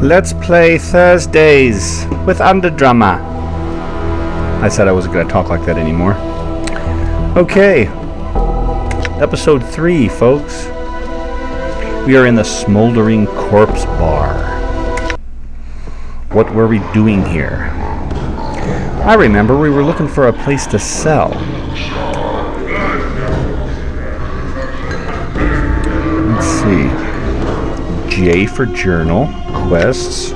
Let's play Thursdays with Underdrummer. I said I wasn't going to talk like that anymore. Okay. Episode 3, folks. We are in the Smoldering Corpse Bar. What were we doing here? I remember we were looking for a place to sell. Let's see. J for journal. Quests.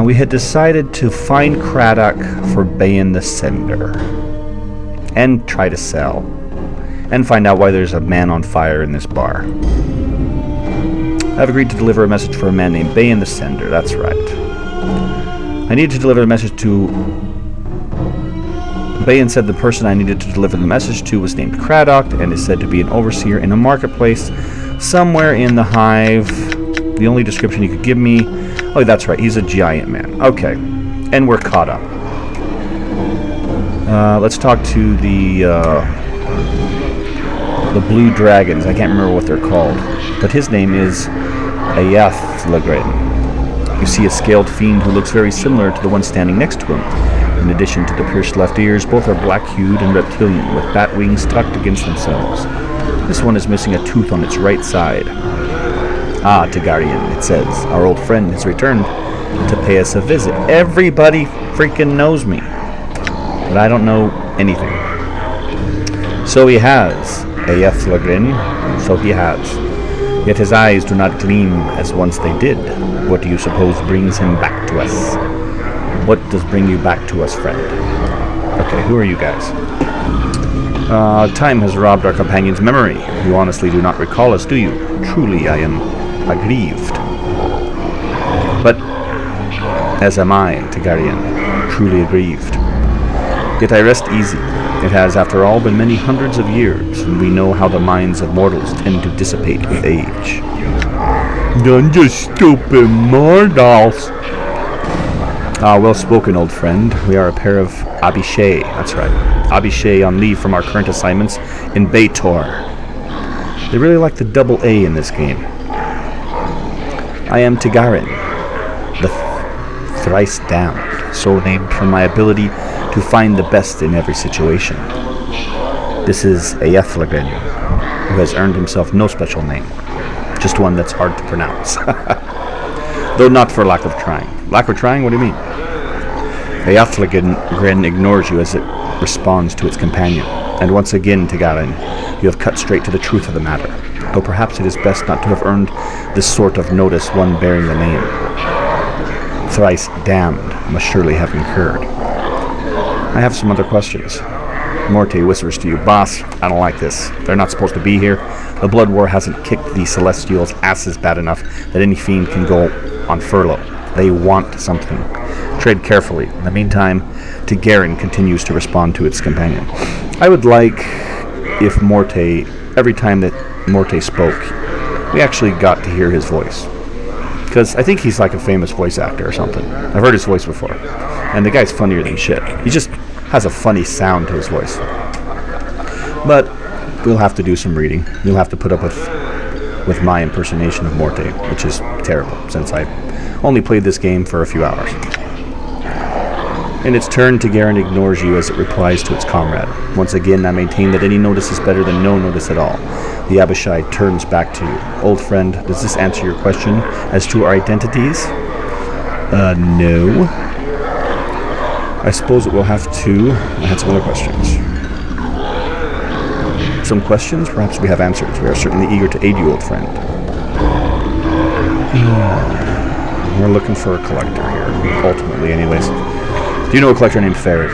We had decided to find Craddock for Bayan the Sender. And try to sell. And find out why there's a man on fire in this bar. I've agreed to deliver a message for a man named Bayan the Sender, that's right. I needed to deliver a message to... Bayan said the person I needed to deliver the message to was named Craddock and is said to be an overseer in a marketplace somewhere in the Hive. The only description he could give me... Oh, that's right, he's a giant man. Okay, and we're caught up. Let's talk to the blue dragons. I can't remember what they're called. But his name is Ayathlagren. You see a scaled fiend who looks very similar to the one standing next to him. In addition to the pierced left ears, both are black-hued and reptilian, with bat wings tucked against themselves. This one is missing a tooth on its right side. Ah, Targaryen, it says. Our old friend has returned to pay us a visit. Everybody freaking knows me. But I don't know anything. So he has. Ayathlagren, so he has. Yet his eyes do not gleam as once they did. What do you suppose brings him back to us? What does bring you back to us, friend? Okay, who are you guys? Time has robbed our companion's memory. You honestly do not recall us, do you? Truly, I am aggrieved. But, as am I, Targaryen, truly aggrieved. Yet I rest easy. It has, after all, been many hundreds of years, and we know how the minds of mortals tend to dissipate with age. Don't just stupid mortals. Ah, well spoken, old friend. We are a pair of Abishai. That's right. Abishai on leave from our current assignments in Baitor. They really like the double A in this game. I am Targaryen, the thrice damned, so named from my ability to find the best in every situation. This is Ayathlagren, who has earned himself no special name, just one that's hard to pronounce. Though not for lack of trying. Lack of trying? What do you mean? Ayathlagren ignores you as it responds to its companion. And once again, Targaryen, you have cut straight to the truth of the matter. Though perhaps it is best not to have earned this sort of notice one bearing the name. Thrice damned must surely have incurred. I have some other questions. Morte whispers to you, Boss, I don't like this. They're not supposed to be here. The Blood War hasn't kicked the Celestials' asses bad enough that any fiend can go on furlough. They want something. Tread carefully. In the meantime, Targaryen continues to respond to its companion. I would like if Morte, every time that Morte spoke, we actually got to hear his voice. Because I think he's like a famous voice actor or something. I've heard his voice before. And the guy's funnier than shit. He just has a funny sound to his voice. But we'll have to do some reading. You'll have to put up with my impersonation of Morte, which is terrible, since I only played this game for a few hours. In its turn, Targaryen ignores you as it replies to its comrade. Once again, I maintain that any notice is better than no notice at all. The Abishai turns back to you. Old friend, does this answer your question as to our identities? No. I suppose it will have to... I had some other questions. Some questions? Perhaps we have answers. We are certainly eager to aid you, old friend. We're looking for a collector here, ultimately anyways. Do you know a collector named Farid?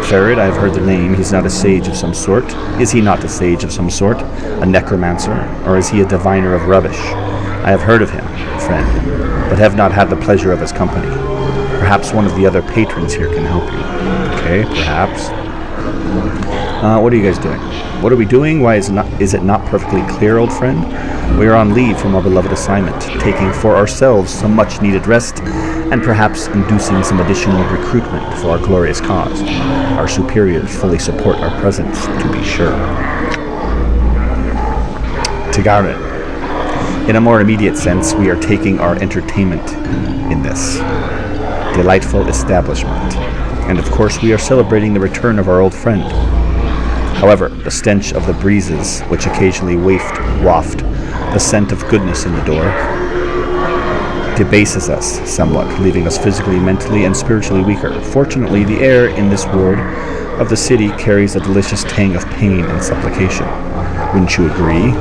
Farid, I have heard the name. He's not a sage of some sort. Is he not a sage of some sort? A necromancer? Or is he a diviner of rubbish? I have heard of him, friend, but have not had the pleasure of his company. Perhaps one of the other patrons here can help you. Okay, perhaps. What are you guys doing? What are we doing? Why is it not perfectly clear, old friend? We are on leave from our beloved assignment, taking for ourselves some much-needed rest, and perhaps inducing some additional recruitment for our glorious cause. Our superiors fully support our presence, to be sure. Targaryen. In a more immediate sense, we are taking our entertainment in this delightful establishment. And of course, we are celebrating the return of our old friend. However, the stench of the breezes, which occasionally waft the scent of goodness in the door, debases us somewhat, leaving us physically, mentally, and spiritually weaker. Fortunately, the air in this ward of the city carries a delicious tang of pain and supplication. Wouldn't you agree?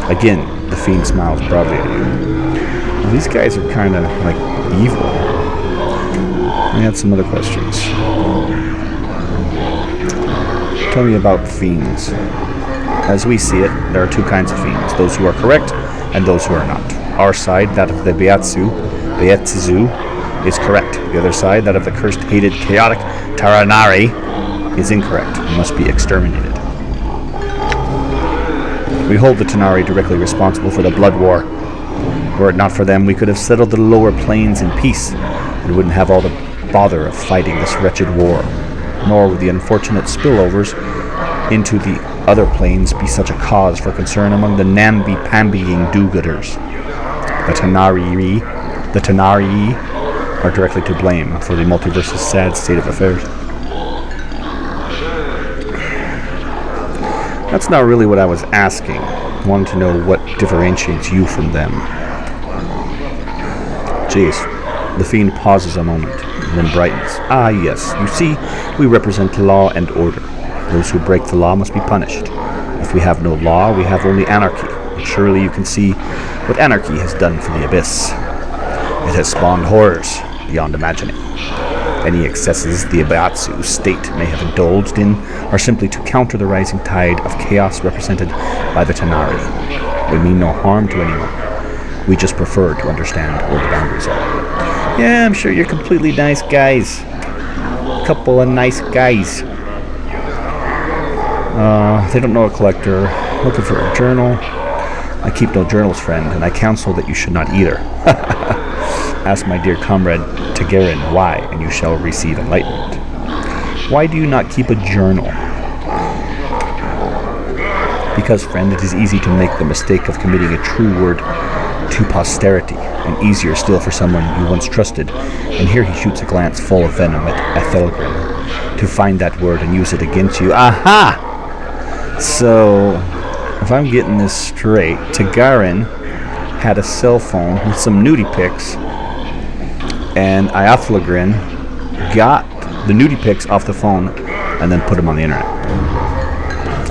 Again, the fiend smiles broadly at you. Well, these guys are kind of like evil. I had some other questions. Tell me about fiends. As we see it, there are two kinds of fiends, those who are correct and those who are not. Our side, that of the Beatsu, is correct. The other side, that of the cursed, hated, chaotic Taranari, is incorrect and must be exterminated. We hold the Tanari directly responsible for the blood war. Were it not for them, we could have settled the lower planes in peace and wouldn't have all the bother of fighting this wretched war. Nor would the unfortunate spillovers into the other planes be such a cause for concern among the namby-pambying do-gooders. The Tanari are directly to blame for the multiverse's sad state of affairs. That's not really what I was asking. I wanted to know what differentiates you from them. Jeez. The fiend pauses a moment, and then brightens. Ah, yes. You see, we represent law and order. Those who break the law must be punished. If we have no law, we have only anarchy. And surely you can see what anarchy has done for the Abyss. It has spawned horrors beyond imagining. Any excesses the Abatsu state may have indulged in are simply to counter the rising tide of chaos represented by the Tanari. We mean no harm to anyone. We just prefer to understand where the boundaries are. Yeah, I'm sure you're completely nice guys. Couple of nice guys. They don't know a collector. Looking for a journal. I keep no journals, friend, and I counsel that you should not either. Ask my dear comrade Tagarin why, and you shall receive enlightenment. Why do you not keep a journal? Because, friend, it is easy to make the mistake of committing a true word to posterity, and easier still for someone you once trusted, and here he shoots a glance full of venom at Ethelgrim, to find that word and use it against you. Aha! So, if I'm getting this straight, Tagarin had a cell phone with some nudie pics, and Ethelgrim got the nudie pics off the phone and then put them on the internet.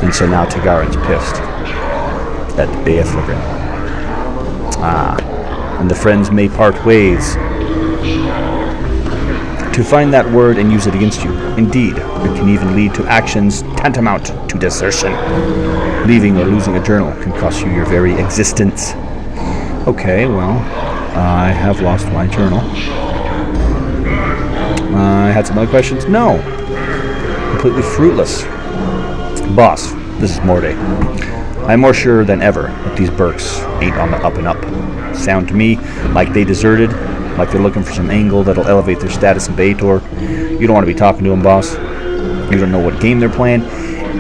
And so now Tagarin's pissed at Ethelgrim. And the friends may part ways to find that word and use it against you. Indeed, it can even lead to actions tantamount to desertion. Leaving or losing a journal can cost you your very existence. Okay, well, I have lost my journal. I had some other questions? No. Completely fruitless. Boss, this is Morday. I'm more sure than ever that these Burks ain't on the up and up. Sound to me like they deserted, like they're looking for some angle that'll elevate their status in Baitor. You don't want to be talking to them, boss. You don't know what game they're playing,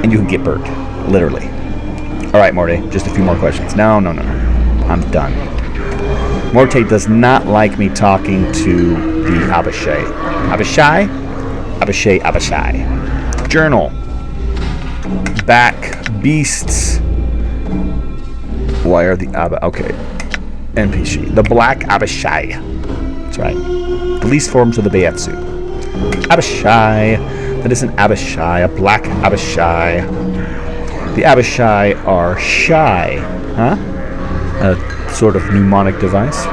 and you can get burnt. Literally. Alright, Morte, just a few more questions. No. I'm done. Morte does not like me talking to the Abishai. Abishai. Journal. Back. Beasts. Why are the Okay. NPC. The Black Abishai. That's right. The least forms of the Beiatsu. Abishai. That is an Abishai. A Black Abishai. The Abishai are shy. Huh? A sort of mnemonic device.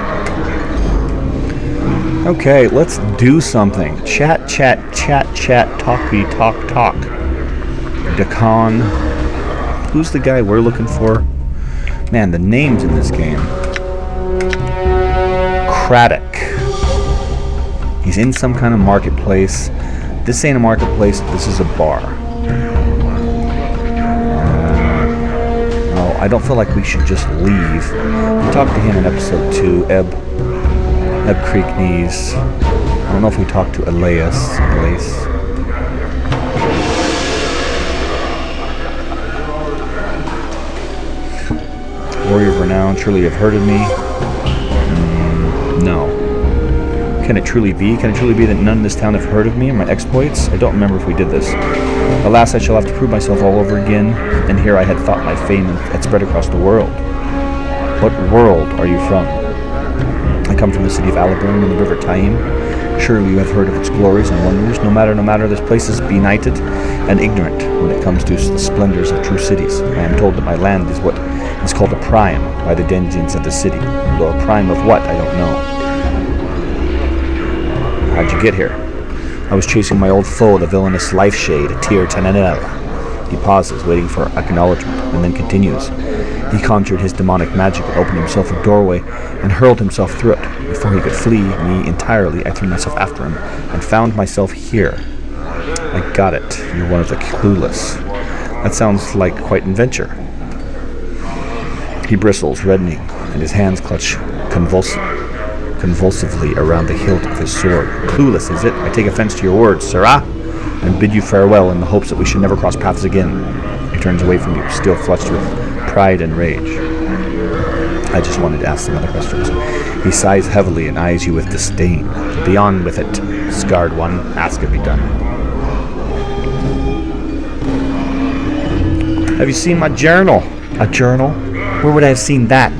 Okay, let's do something. Chat, talky, talk. Dakan. Who's the guy we're looking for? Man, the names in this game. Craddock. He's in some kind of marketplace. This ain't a marketplace, this is a bar. I don't feel like we should just leave. We talked to him in episode 2, Eb Creek Knees. I don't know if we talked to Elias. warrior of renown. Surely you have heard of me. No. Can it truly be? Can it truly be that none in this town have heard of me and my exploits? I don't remember if we did this. Alas, I shall have to prove myself all over again, and here I had thought my fame had spread across the world. What world are you from? I come from the city of Alaburn and the river Taim. Surely you have heard of its glories and wonders. No matter, this place is benighted and ignorant when it comes to the splendors of true cities. I am told that my land is what is called a prime by the denizens of the city. Though a prime of what, I don't know. How'd you get here? I was chasing my old foe, the villainous life shade, Tyr Tananel. He pauses, waiting for acknowledgement, and then continues. He conjured his demonic magic and opened himself a doorway and hurled himself through it. Before he could flee me entirely, I threw myself after him and found myself here. I got it. You're one of the clueless. That sounds like quite an adventure. He bristles, reddening, and his hands clutch convulsively around the hilt of his sword. Clueless, is it? I take offense to your words, sirrah, and bid you farewell in the hopes that we should never cross paths again. He turns away from you, still flushed with pride and rage. I just wanted to ask some other questions. He sighs heavily and eyes you with disdain. Be on with it, scarred one. Ask it be done. Have you seen my journal? A journal? Where would I have seen that?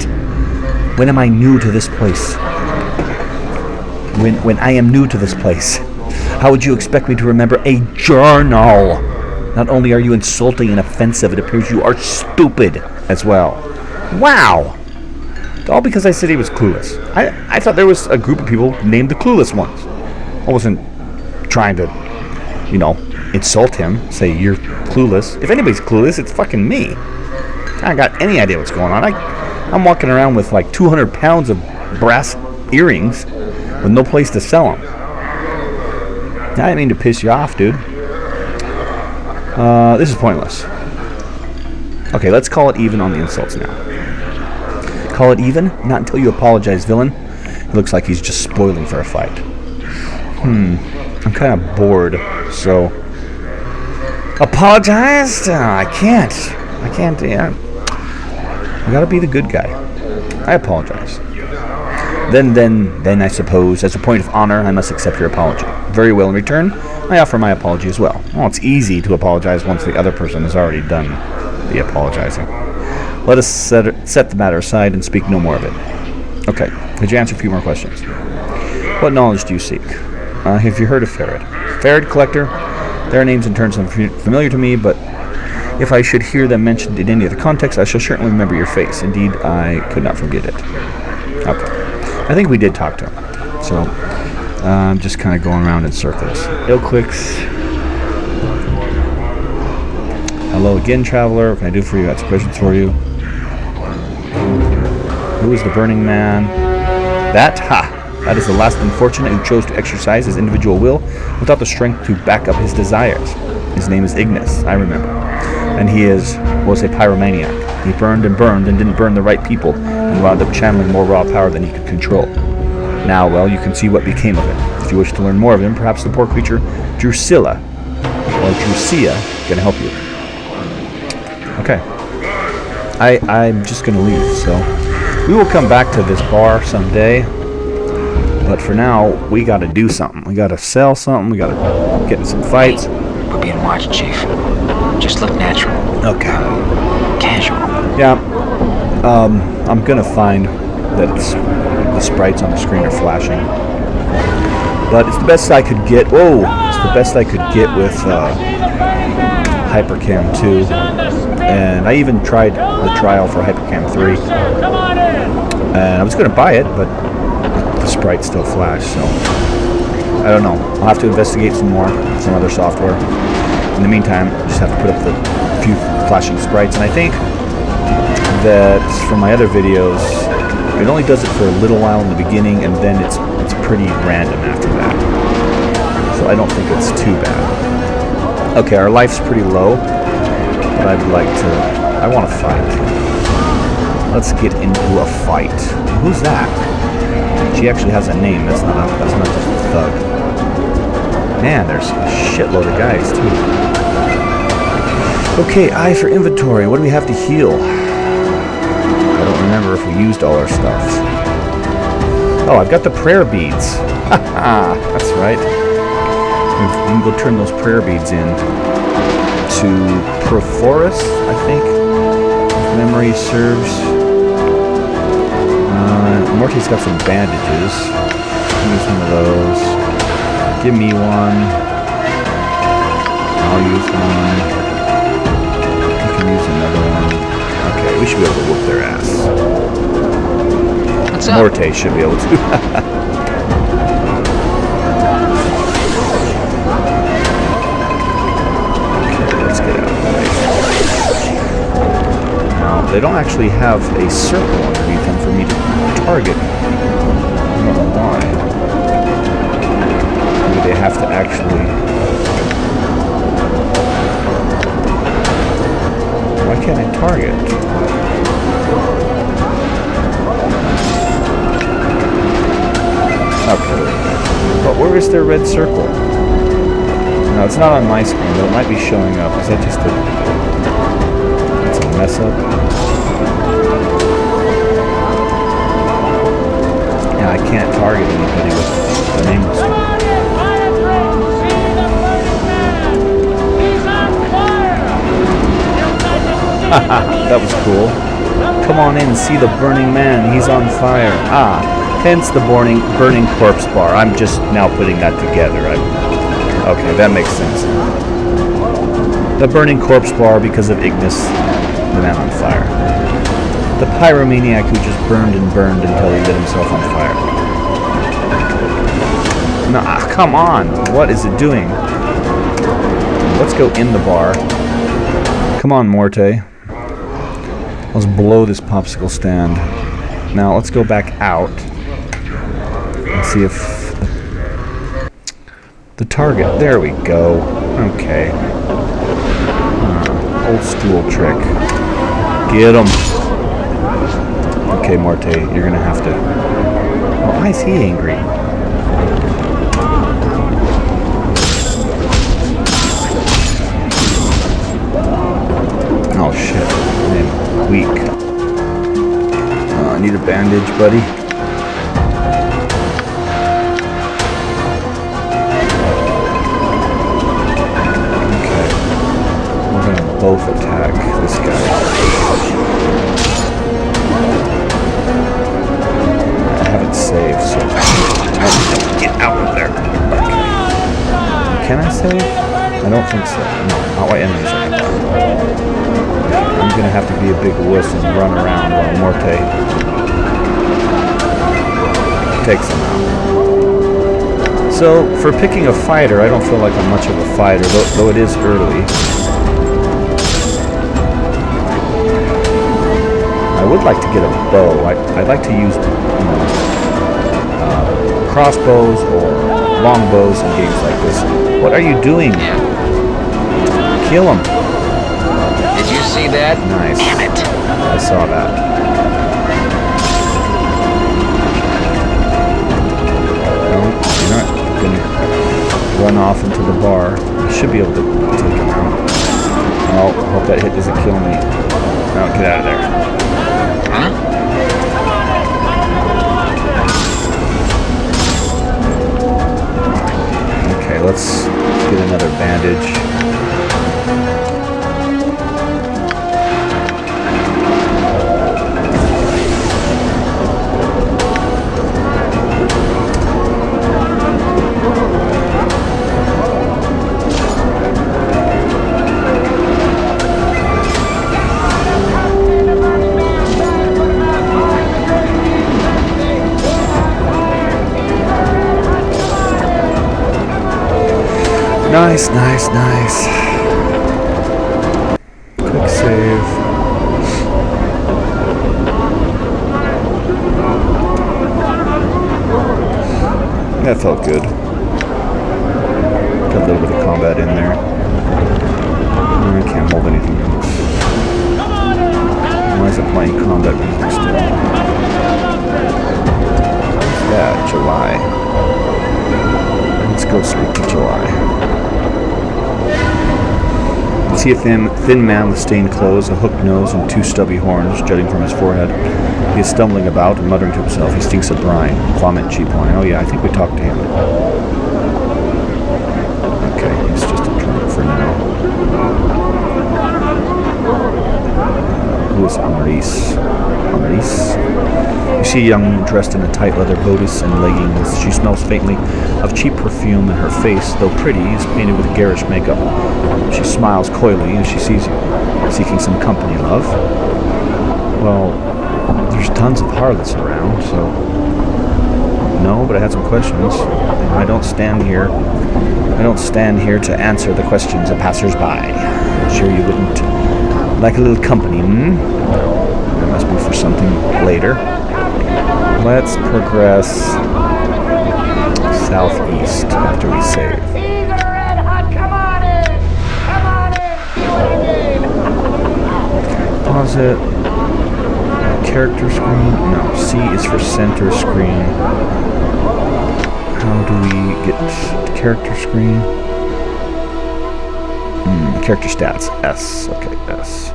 When am I new to this place? When I am new to this place, how would you expect me to remember a journal? Not only are you insulting and offensive, it appears you are stupid as well. Wow! All because I said he was clueless. I thought there was a group of people named the clueless ones. I wasn't trying to, insult him, say you're clueless. If anybody's clueless, it's fucking me. I don't got any idea what's going on. I'm walking around with like 200 pounds of brass earrings with no place to sell them. I didn't mean to piss you off, dude. This is pointless. Okay, let's call it even on the insults now. Call it even? Not until you apologize, villain. It looks like he's just spoiling for a fight. I'm kind of bored, so... Apologize? I can't, yeah. I gotta be the good guy. I apologize. Then I suppose, as a point of honor, I must accept your apology. Very well, in return, I offer my apology as well. Well, it's easy to apologize once the other person has already done the apologizing. Let us set the matter aside and speak no more of it. Okay, could you answer a few more questions? What knowledge do you seek? Have you heard of Farid? Farid Collector? Their names and terms are familiar to me, but if I should hear them mentioned in any other context, I shall certainly remember your face. Indeed, I could not forget it. Okay. I think we did talk to him. So, I'm just kind of going around in circles. Ill clicks. Hello again, traveler. What can I do for you? Got some questions for you. Who is the Burning Man? That is the last unfortunate who chose to exercise his individual will without the strength to back up his desires. His name is Ignis, I remember. And he was a pyromaniac. He burned and didn't burn the right people, and wound up channeling more raw power than he could control. Now, well, you can see what became of it. If you wish to learn more of him, perhaps the poor creature Drusilla, or Drusia, can help you. Okay. I'm just going to leave, so... We will come back to this bar someday, but for now, we got to do something. We got to sell something, we got to get in some fights. We're being watched, Chief. Just look natural. Okay. Casual. Yeah. I'm gonna find that the sprites on the screen are flashing. But it's the best I could get. Whoa! It's the best I could get with Hypercam 2. And I even tried the trial for Hypercam 3. And I was gonna buy it, but the sprites still flash, so I don't know. I'll have to investigate some other software. In the meantime, I just have to put up the few flashing sprites, and I think that from my other videos, it only does it for a little while in the beginning, and then it's pretty random after that. So I don't think it's too bad. Okay, our life's pretty low, but I want to fight. Let's get into a fight. Who's that? She actually has a name. That's not just a thug. Man, there's a shitload of guys, too. Okay, I for inventory. What do we have to heal? I don't remember if we used all our stuff. Oh, I've got the prayer beads. Haha, that's right. We can go turn those prayer beads in to Perforus, I think, if memory serves. Morty's got some bandages. Use one of those. Give me one. I'll use one. You can use another one. Okay, we should be able to whoop their ass. What's up? Morte should be able to. They don't actually have a circle underneath them for me to target. I don't know why. Maybe they have to actually... Why can't I target? Okay. But where is their red circle? No, it's not on my screen, but it might be showing up. Is that just a... That's a mess up? I can't target anybody with the nameless one. Haha, that was cool. Come on in, see the burning man. He's on fire. Ah, hence the burning corpse bar. I'm just now putting that together. Okay, that makes sense. The burning corpse bar because of Ignis, the man on fire. The pyromaniac who just burned and burned until he lit himself on fire. No, come on! What is it doing? Let's go in the bar. Come on, Morte. Let's blow this popsicle stand. Now, let's go back out and see if the target... There we go. Okay. Old stool trick. Get him. Okay, Morte, you're gonna have to... Oh, why is he angry? Oh, shit. I'm weak. I need a bandage, buddy. Okay. We're gonna both attack this guy. Save, so get out of there. Can I save? I don't think so. No, not while enemies are nearby. I'm gonna have to be a big wuss and run around while Morte takes him out. So, for picking a fighter, I don't feel like I'm much of a fighter, though it is early. I would like to get a bow. I'd like to use, crossbows or longbows in games like this. What are you doing? Kill him. Did you see that? Nice. Damn it. I saw that. No, you're not going to run off into the bar. You should be able to take him out. Oh, hope that hit doesn't kill me. No, get out of there. Huh? Let's get another bandage. Nice, nice, nice. Quick save. That felt good. Got a little bit of combat in there. I can't hold anything else. Why is it playing combat music still? Yeah, July. Let's go speak to July. See a thin man with stained clothes, a hooked nose, and 2 stubby horns jutting from his forehead. He is stumbling about and muttering to himself. He stinks of brine. Vomit, cheap wine. Oh yeah, I think we talked to him. Okay, he's just a drunk for now. Who is Amaris? Amaris? You see a young woman dressed in a tight leather bodice and leggings. She smells faintly of cheap perfume, and her face, though pretty, is painted with garish makeup. She smiles coyly as she sees you, seeking some company, love. Well, there's tons of harlots around, so... No, but I had some questions. I don't stand here to answer the questions of passers-by. I'm sure you wouldn't like a little company, No, that must be for something later. Let's progress southeast after we save. Pause it. Character screen. No, C is for center screen. How do we get character screen? Character stats. S. Okay, S.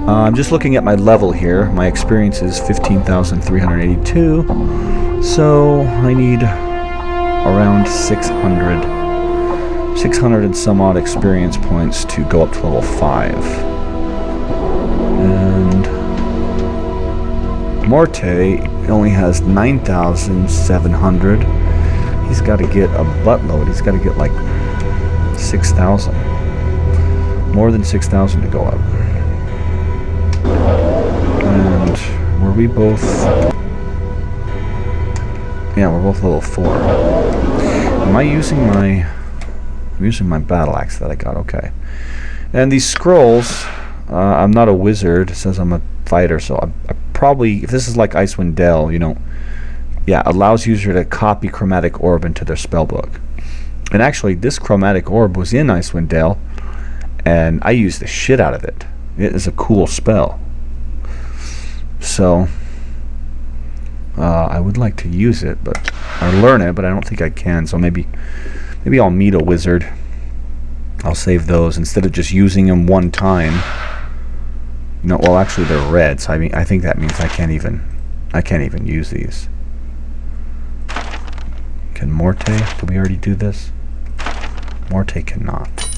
I'm just looking at my level here. My experience is 15,382. So I need around 600 and some odd experience points to go up to level 5. And Morte only has 9,700. He's got to get a buttload. He's got to get like 6,000. More than 6,000 to go up. And were we both... Yeah, we're both level 4. Am I using my... I'm using my battle axe that I got, okay. And these scrolls, I'm not a wizard. It says I'm a fighter, so I probably, if this is like Icewind Dale, you know, yeah, allows user to copy chromatic orb into their spellbook. And actually, this chromatic orb was in Icewind Dale, and I used the shit out of it. It is a cool spell. So, I would like to use it, but or learn it, but I don't think I can. So maybe I'll meet a wizard. I'll save those instead of just using them one time. No, well, actually they're red, so I think that means I can't even use these. Can Morte? Did we already do this? Morte cannot.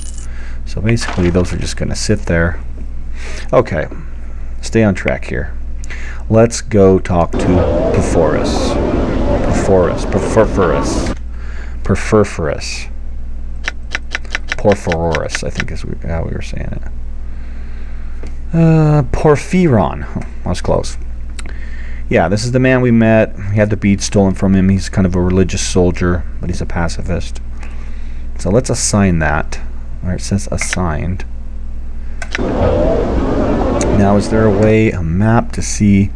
So basically, those are just going to sit there. Okay, stay on track here. Let's go talk to Perforus. Porphyroris, I think is how we were saying it. Porphyron. That was close. Yeah, this is the man we met. He had the beads stolen from him. He's kind of a religious soldier, but he's a pacifist. So let's assign that. Where it says assigned. Now, is there a map to see?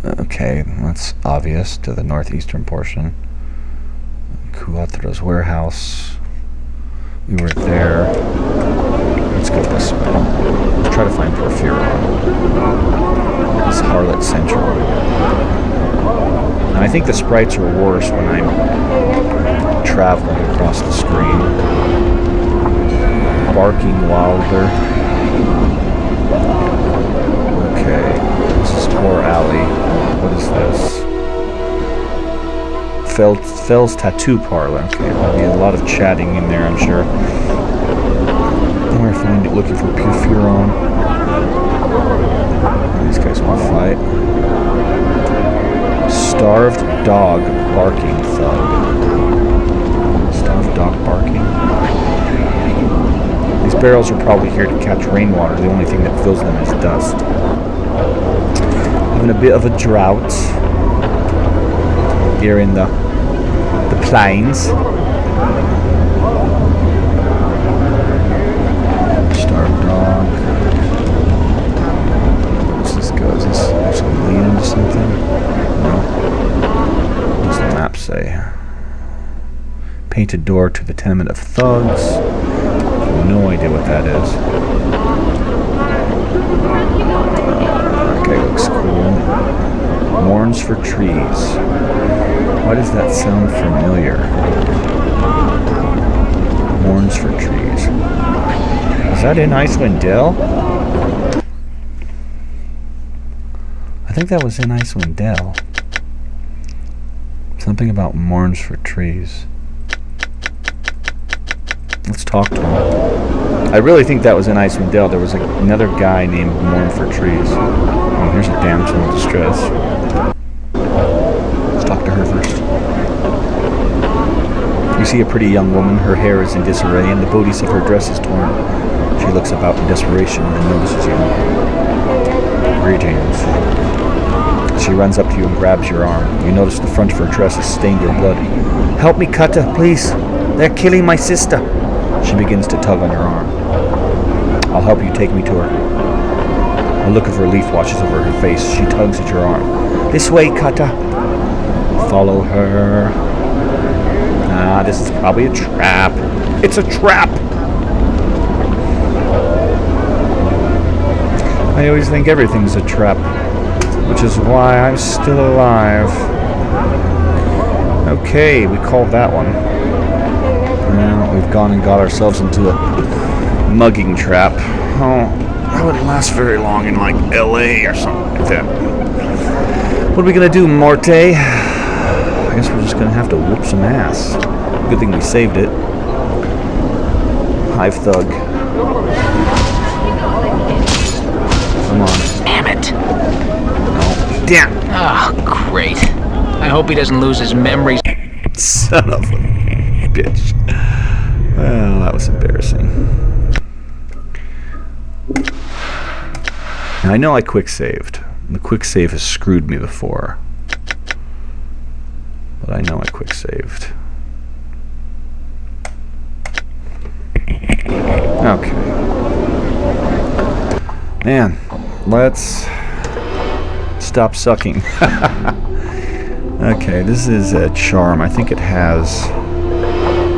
Okay, that's obvious to the northeastern portion. Kuatra's warehouse. We were there. Let's go this way. Let's try to find Porphyron. It's Harlot Central. And I think the sprites are worse when I'm traveling across the screen. Barking Wilder. Okay, this is Poor Alley. What is this? Fell's Tattoo Parlor. Okay, there'll be a lot of chatting in there, I'm sure. Where I find it, looking for Porphyron. These guys want to fight. Starved dog barking thug. Starved dog barking. These barrels are probably here to catch rainwater. The only thing that fills them is dust. Having a bit of a drought here in the plains. Starved dog. Where does this go? Is this actually lead into something? No. What does the map say? Painted door to the tenement of thugs. No idea what that is. Okay, looks cool. Warns for trees. Why does that sound familiar? Mourns for trees. Is that in Icewind Dale? I think that was in Icewind Dale. Something about mourns for trees. Let's talk to him. I really think that was in Icewind Dale. There was another guy named Mourn for Trees. Oh, here's a damsel in distress. Let's talk to her first. You see a pretty young woman. Her hair is in disarray, and the bodice of her dress is torn. She looks about in desperation and notices you. Greetings. She runs up to you and grabs your arm. You notice the front of her dress is stained with blood. Help me, Kata, please. They're killing my sister. She begins to tug on your arm. I'll help you, take me to her. A look of relief washes over her face. She tugs at your arm. This way, Kata. Follow her. Ah, this is probably a trap. It's a trap! I always think everything's a trap, which is why I'm still alive. Okay, we called that one. Well, we've gone and got ourselves into a mugging trap. Oh, that wouldn't last very long in, like, LA or something like that. What are we gonna do, Morte? I guess we're just gonna have to whoop some ass. Good thing we saved it. Hive Thug. Come on. Damn it. No. Damn! Oh, great. I hope he doesn't lose his memories. Son of a bitch. Well, that was embarrassing. Now, I know I quick-saved. The quick-save has screwed me before. But I know I quick-saved. Okay. Man, let's stop sucking. Okay, this is a charm. I think it has...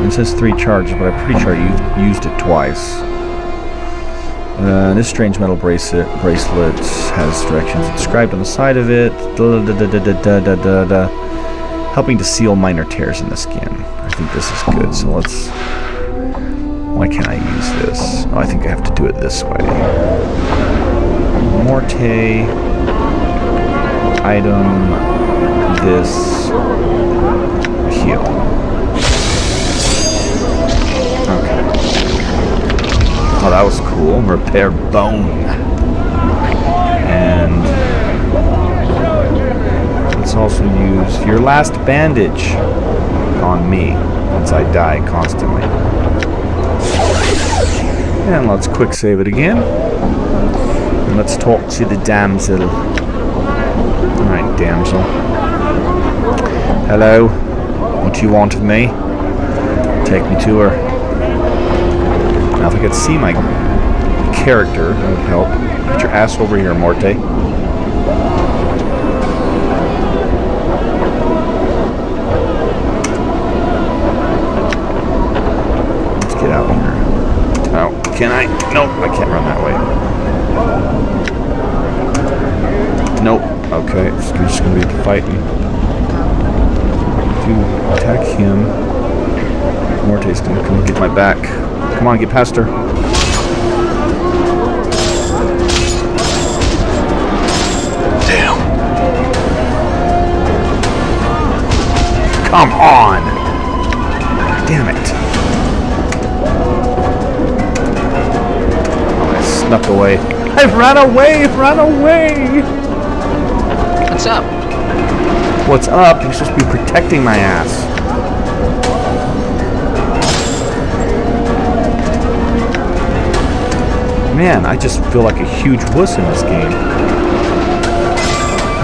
It says 3 charges, but I'm pretty sure I used it twice. This strange metal bracelet has directions described on the side of it. Helping to seal minor tears in the skin. I think this is good, so let's... Why can't I use this? Oh, I think I have to do it this way. Morte... Item... This... Heal. Okay. Oh, that was cool. Repair bone. And... let's also use your last bandage on me once I die constantly. And let's quick save it again. And let's talk to the damsel. Alright, damsel. Hello. What do you want of me? Take me to her. Now if I could see my character, that would help. Get your ass over here, Morte. Let's get out here. Oh, can I? Nope, I can't run that way. Nope. Okay, you're just gonna be fighting. To attack him. Morte's gonna come get my back. Come on, get past her. Damn. Come on! Damn it. Snuck away. I've run away! Run away! What's up? What's up? You're supposed to be protecting my ass. Man, I just feel like a huge wuss in this game.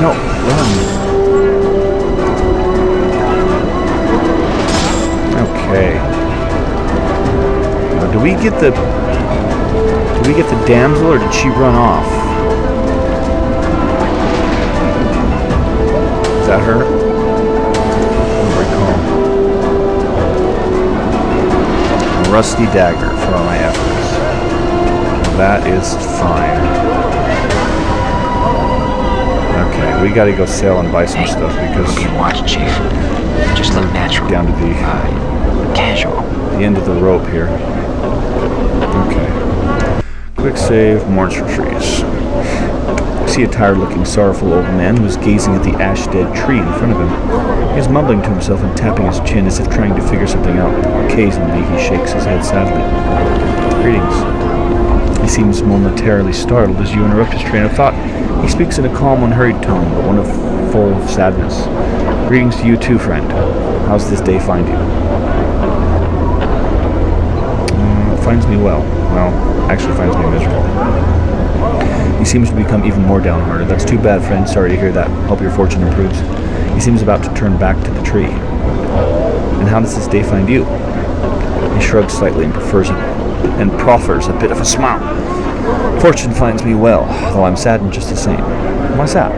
No, run. Okay. Now, do we get the damsel, or did she run off? Is that her? I don't recall. A rusty dagger for all my efforts. That is fine. Okay, we gotta go sell and buy some stuff because... Watch, Chief. Just look natural. Down to the casual. The end of the rope here. Okay. Quick save, monster trees. I see a tired-looking, sorrowful old man who is gazing at the ash-dead tree in front of him. He is mumbling to himself and tapping his chin as if trying to figure something out. Occasionally, he shakes his head sadly. Greetings. He seems momentarily startled as you interrupt his train of thought. He speaks in a calm, unhurried tone, but one full of sadness. Greetings to you too, friend. How's this day find you? It finds me well. Well, actually finds me miserable. He seems to become even more downhearted. That's too bad, friend. Sorry to hear that. Hope your fortune improves. He seems about to turn back to the tree. And how does this day find you? He shrugs slightly and proffers a bit of a smile. Fortune finds me well, though I'm saddened just the same. Why's that?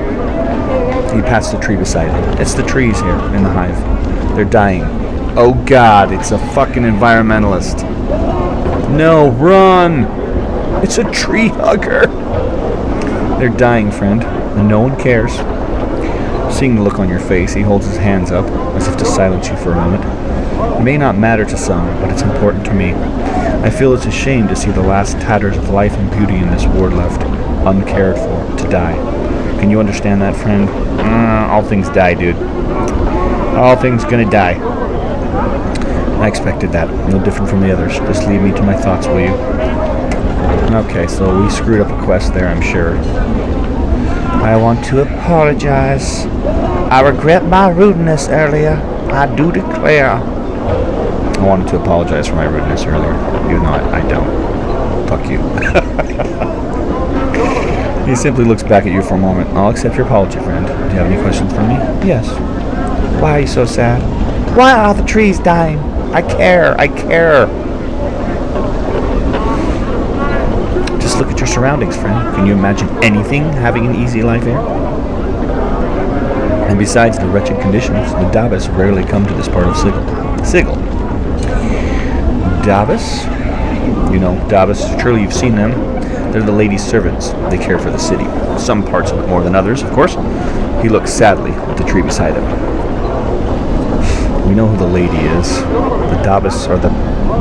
He pats the tree beside him. It's the trees here in the hive. They're dying. Oh God, it's a fucking environmentalist. No, run! It's a tree hugger! They're dying, friend, and no one cares. Seeing the look on your face, he holds his hands up, as if to silence you for a moment. It may not matter to some, but it's important to me. I feel it's a shame to see the last tatters of life and beauty in this world left, uncared for, to die. Can you understand that, friend? All things die, dude. All things gonna die. I expected that. No different from the others. Just leave me to my thoughts, will you? Okay, so we screwed up a quest there, I'm sure. I want to apologize. I regret my rudeness earlier. I do declare. I wanted to apologize for my rudeness earlier, even though I don't. Fuck you. He simply looks back at you for a moment. I'll accept your apology, friend. Do you have any questions for me? Yes. Why are you so sad? Why are the trees dying? I care. Just look at your surroundings, friend. Can you imagine anything having an easy life here? And besides the wretched conditions, the Davis rarely come to this part of Sigil. Davis? You know, Davis, surely you've seen them. They're the lady's servants. They care for the city. Some parts of it more than others, of course. He looks sadly at the tree beside him. We know who the lady is. The Davis are the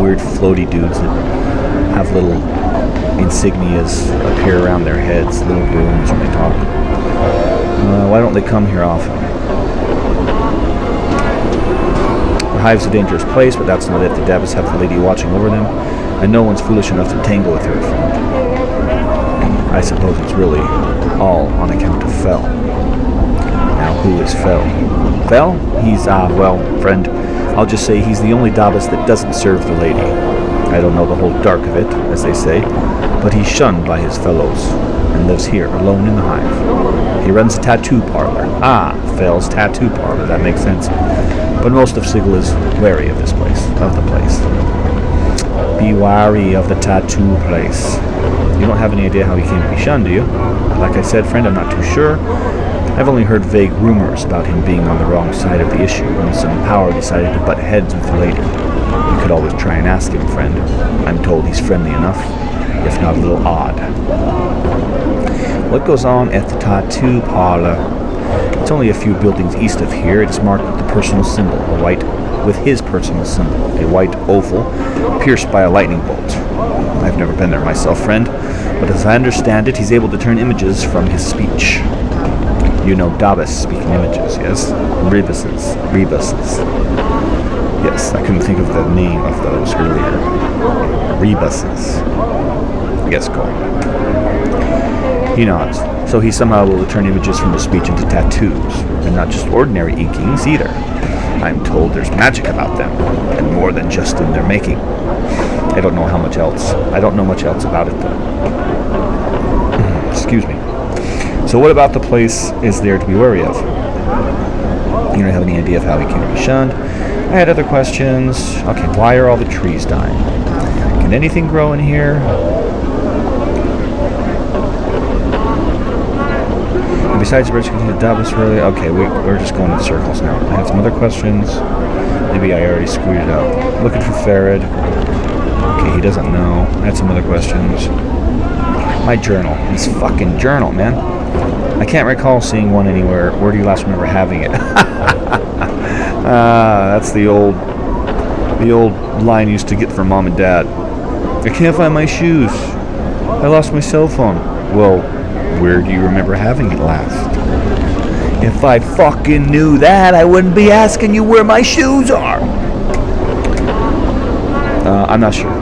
weird floaty dudes that have little insignias appear around their heads, little balloons when they talk. Why don't they come here often? The hive's a dangerous place, but that's not it. The Davis have the lady watching over them, and no one's foolish enough to tangle with her, friend. I suppose it's really all on account of Fel. Now, who is Fel? Fel? He's, well, friend, I'll just say he's the only Davis that doesn't serve the lady. I don't know the whole dark of it, as they say, but he's shunned by his fellows, and lives here, alone in the hive. He runs a tattoo parlor. Fel's tattoo parlor, that makes sense. But most of Sigil is wary of the place. Be wary of the tattoo place. You don't have any idea how he came to be shunned, do you? Like I said, friend, I'm not too sure. I've only heard vague rumors about him being on the wrong side of the issue when some power decided to butt heads with the lady. You could always try and ask him, friend. I'm told he's friendly enough, if not a little odd. What goes on at the tattoo parlor? It's only a few buildings east of here. It is marked with the personal symbol, with his personal symbol, a white oval pierced by a lightning bolt. I've never been there myself, friend, but as I understand it, he's able to turn images from his speech. You know Davis speaking images, yes? Rebuses. Yes, I couldn't think of the name of those earlier. Rebuses. Yes, go on. He nods. So he's somehow able to turn images from his speech into tattoos, and not just ordinary inkings either. I'm told there's magic about them, and more than just in their making. I don't know much else about it, though. Excuse me. So what about the place is there to be wary of? You don't have any idea of how he came to be shunned. I had other questions. Okay, why are all the trees dying? Can anything grow in here? And besides the continue to Davos, really? Okay, we're just going in circles now. I have some other questions. Maybe I already screwed it up. Looking for Farad. Okay, he doesn't know. I had some other questions. My journal. This fucking journal, man. I can't recall seeing one anywhere. Where do you last remember having it? That's the old The old line used to get from Mom and Dad. I can't find my shoes. I lost my cell phone. Well, where do you remember having it last? If I fucking knew that, I wouldn't be asking you where my shoes are. I'm not sure.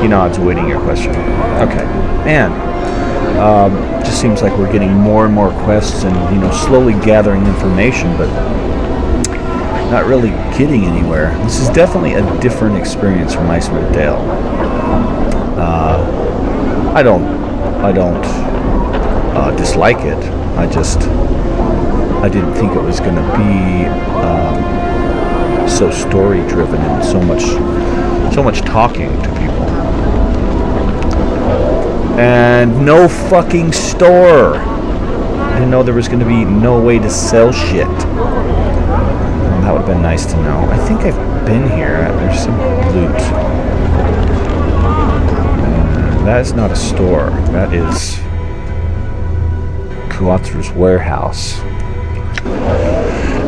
He nods, awaiting your question. Okay. Man, just seems like we're getting more and more quests and, slowly gathering information, but not really getting anywhere. This is definitely a different experience from Icewind Dale. I don't dislike it. I didn't think it was going to be so story driven and so much talking to people. And no fucking store. I didn't know there was going to be no way to sell shit. That would have been nice to know. I think I've been here. There's some loot. That is not a store. That is Kuatru's warehouse.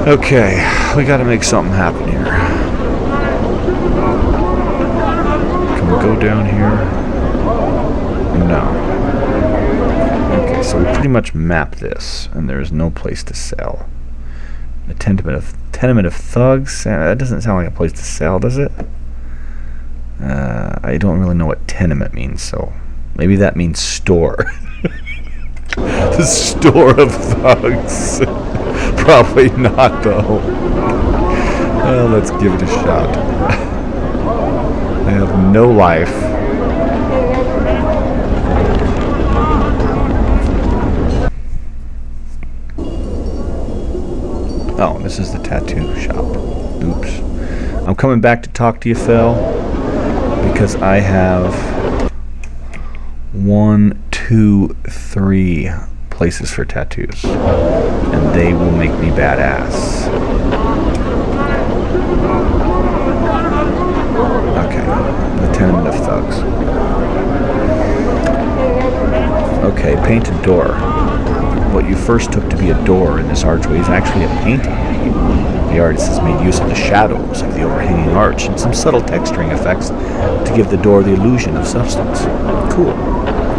Okay, we gotta make something happen here. Can we go down here? No. Okay, so we pretty much mapped this, and there's no place to sell. A tenement of thugs? That doesn't sound like a place to sell, does it? I don't really know what tenement means, so maybe that means store. The store of thugs. Probably not, though. Well, let's give it a shot. I have no life. Oh, this is the tattoo shop. Oops. I'm coming back to talk to you, Phil, because I have 1, 2, 3 places for tattoos, and they will make me badass. Okay, the tenement of thugs. Okay, painted door. What you first took to be a door in this archway is actually a painting. The artist has made use of the shadows of the overhanging arch and some subtle texturing effects to give the door the illusion of substance. Cool.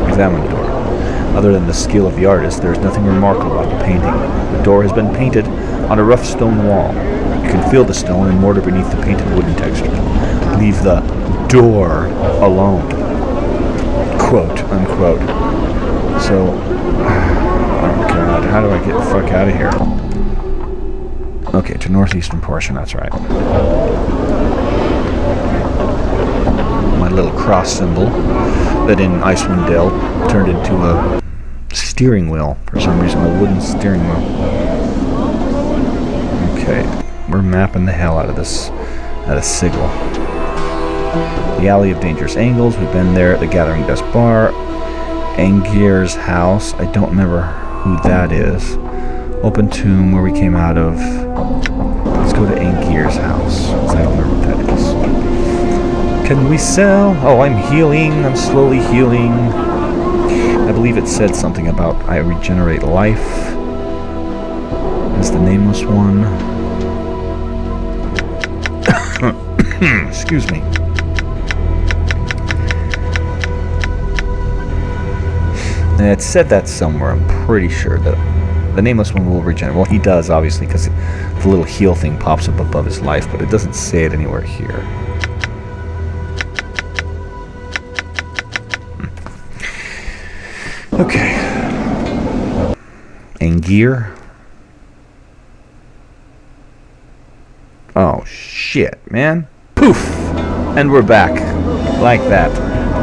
Examine the door. Other than the skill of the artist, there is nothing remarkable about the painting. The door has been painted on a rough stone wall. You can feel the stone and mortar beneath the painted wooden texture. Leave the door alone. Quote, unquote. So, oh god, how do I get the fuck out of here? Okay, to northeastern portion, that's right. My little cross symbol that in Icewind Dale turned into a steering wheel for some reason, a wooden steering wheel. Okay, we're mapping the hell out of this at a sigil. The Alley of Dangerous Angles, we've been there at the Gathering Dust Bar. Angyar's house, I don't remember who that is. Open tomb where we came out of. Let's go to Angyar's house, because I don't remember what that is. Can we sell? Oh, I'm healing. I'm slowly healing. I believe it said something about I regenerate life. As the nameless one. Excuse me. It said that somewhere. I'm pretty sure that the nameless one will regenerate. Well, he does, obviously, because the little heal thing pops up above his life, but it doesn't say it anywhere here. Okay. Angyar. Oh, shit, man. Poof! And we're back. Like that.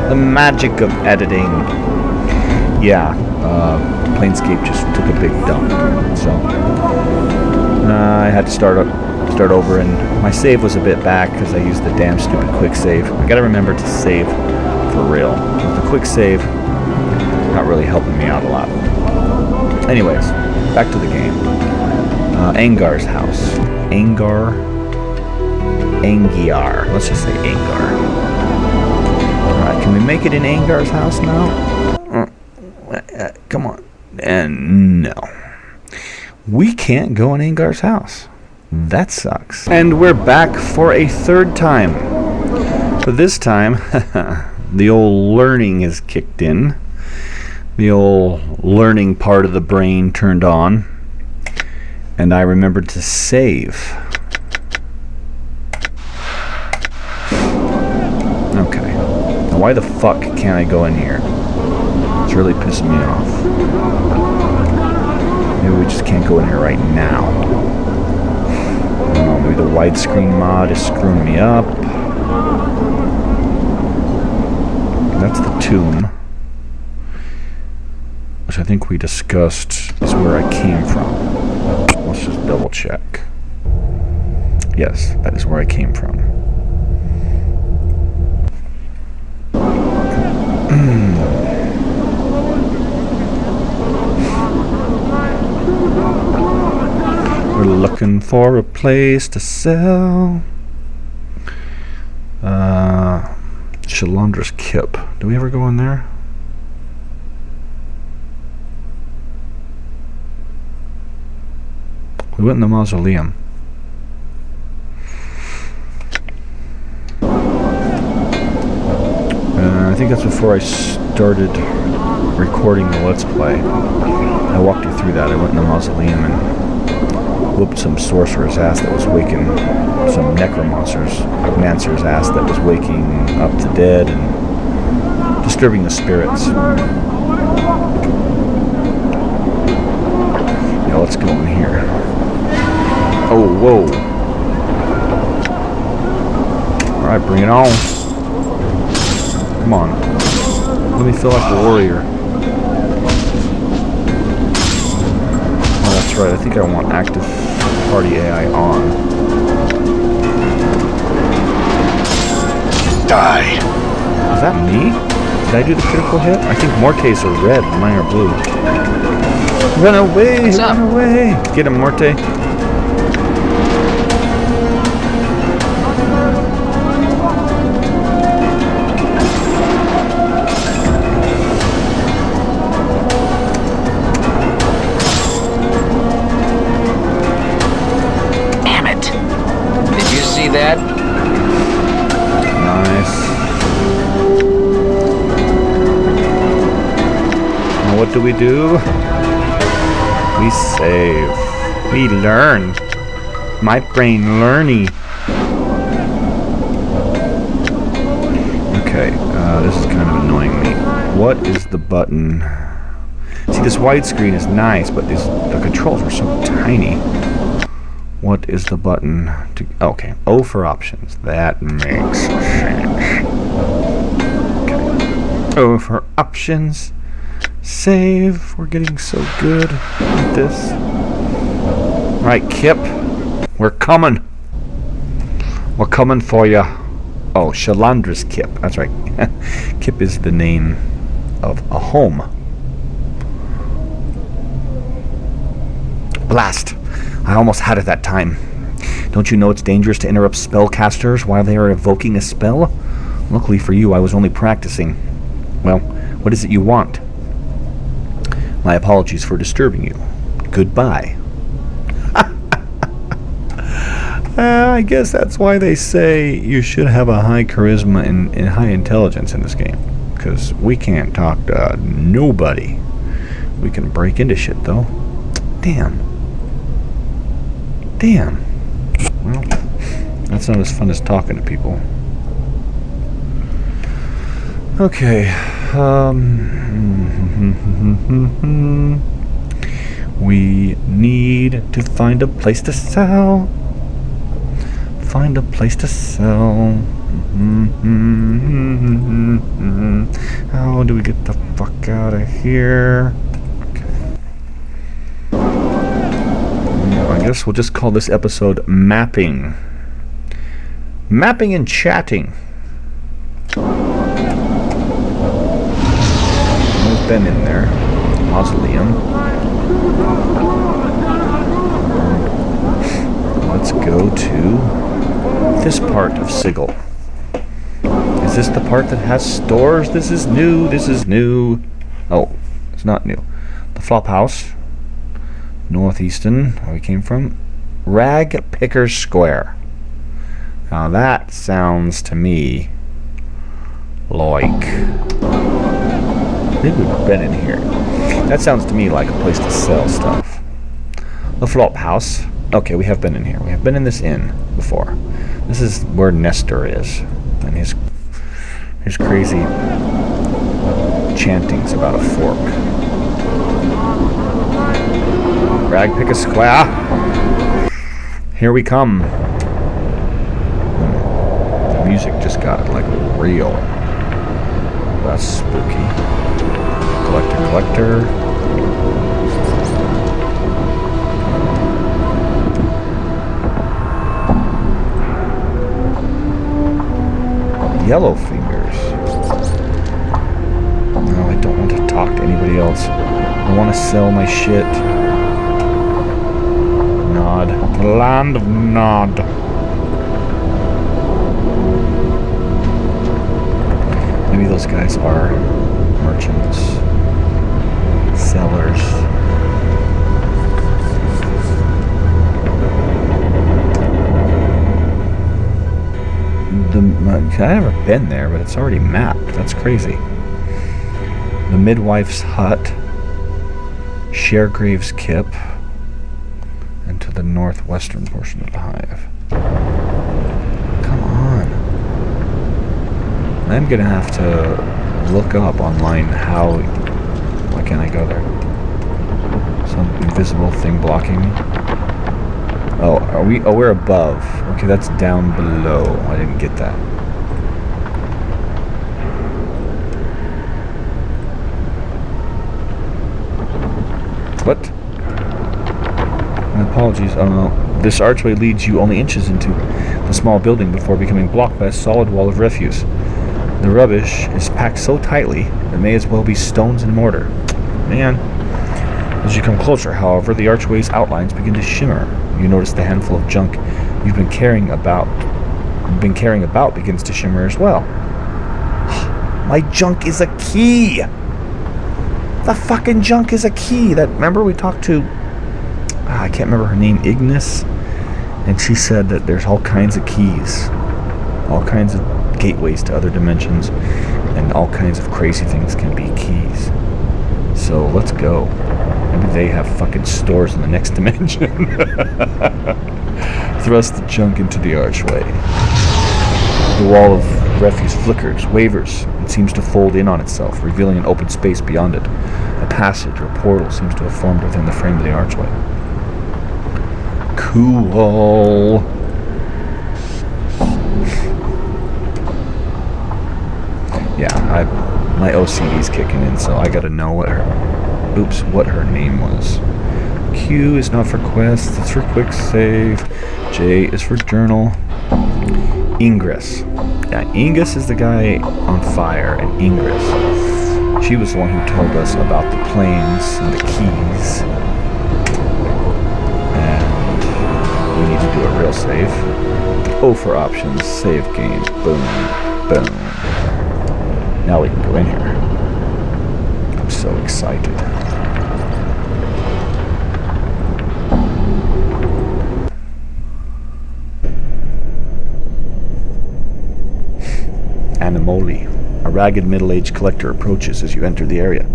The magic of editing. Yeah, Planescape just took a big dump, so I had to start over, and my save was a bit back because I used the damn stupid quick save. I gotta remember to save for real. The quick save not really helping me out a lot. Anyways, back to the game. Angar's house. Angyar. Let's just say Angyar. Alright, can we make it in Angar's house now? Come on. And no. We can't go in Angar's house. That sucks. And we're back for a third time. But this time, the old learning has kicked in. The old learning part of the brain turned on. And I remembered to save. Okay. Now why the fuck can't I go in here? It's really pissing me off. Maybe we just can't go in here right now. I don't know, maybe the widescreen mod is screwing me up. That's the tomb, which I think we discussed is where I came from. Let's just double check. Yes, that is where I came from. We're looking for a place to sell. Shalandra's Kip. Do we ever go in there? We went in the mausoleum. I think that's before I started recording the Let's Play. I walked you through that. I went in the mausoleum and whooped some sorcerer's ass that was waking, some necromancer's ass that was waking up the dead and disturbing the spirits. Now let's go in here. Oh, whoa. Alright, bring it on. Come on. Let me feel like a warrior. Oh, that's right. I think I want active party AI on. Die. Is that me? Did I do the critical hit? I think Morte's are red and mine are blue. Run away! What's up? Run away! Get him, Morte. Damn it! Did you see that? Nice. Now what do? We save. We learn. My brain learny. Okay, this is kind of annoying me. What is the button? See, this widescreen is nice, but the controls are so tiny. What is the button to... Okay, O for options. That makes sense. Okay. O for options. Save. We're getting so good at this. Alright, Kip. We're coming. We're coming for ya. Oh, Shalandra's Kip. That's right. Kip is the name of a home. Blast. I almost had it that time. Don't you know it's dangerous to interrupt spellcasters while they are evoking a spell? Luckily for you, I was only practicing. Well, what is it you want? My apologies for disturbing you. Goodbye. I guess that's why they say you should have a high charisma and high intelligence in this game. Because we can't talk to nobody. We can break into shit, though. Damn. Damn. Well, that's not as fun as talking to people. Okay. We need to find a place to sell. Find a place to sell. How do we get the fuck out of here? I guess we'll just call this episode Mapping. Mapping and Chatting. We've been in there. Mausoleum. Let's go to this part of Sigil. Is this the part that has stores? This is new. This is new. Oh, it's not new. The Flop House. Northeastern, where we came from. Rag Picker Square. Now that sounds to me like... I think we've been in here. That sounds to me like a place to sell stuff. The Flop House. Okay, we have been in here. We have been in this inn before. This is where Nestor is. And his crazy chantings about a fork. Rag Pick a Square. Here we come. The music just got like real. That's spooky. Collector. Yellow fingers. No, I don't want to talk to anybody else. I want to sell my shit. Nod. The land of Nod. Maybe those guys are merchants. Sellers. I've never been there, but it's already mapped. That's crazy. The Midwife's Hut, Sharegrave's Kip, and to the northwestern portion of the hive. Come on. I'm gonna have to look up online how... Why can't I go there? Some invisible thing blocking me? Oh, are we... Oh, we're above. Okay, that's down below. I didn't get that. What? My apologies. Oh no. This archway leads you only inches into the small building before becoming blocked by a solid wall of refuse. The rubbish is packed so tightly it may as well be stones and mortar. Man. As you come closer, however, the archway's outlines begin to shimmer. You notice the handful of junk you've been carrying about begins to shimmer as well. My junk is a key! The fucking junk is a key! Remember we talked to... I can't remember her name, Ignis? And she said that there's all kinds of keys. All kinds of gateways to other dimensions. And all kinds of crazy things can be keys. So let's go. Maybe they have fucking stores in the next dimension. Thrust the junk into the archway. The wall of refuse flickers, wavers, and seems to fold in on itself, revealing an open space beyond it. A passage or portal seems to have formed within the frame of the archway. Cool. Yeah, my OCD's kicking in, so I gotta know what her name was. Q is not for quests, it's for quick save. J is for journal. Ingress. Yeah, Ingus is the guy on fire, and Ingress. She was the one who told us about the planes and the keys. And we need to do a real save. O for options, save game. Boom, boom. Now we can go in here. I'm so excited. Animoli. A ragged middle-aged collector approaches as you enter the area.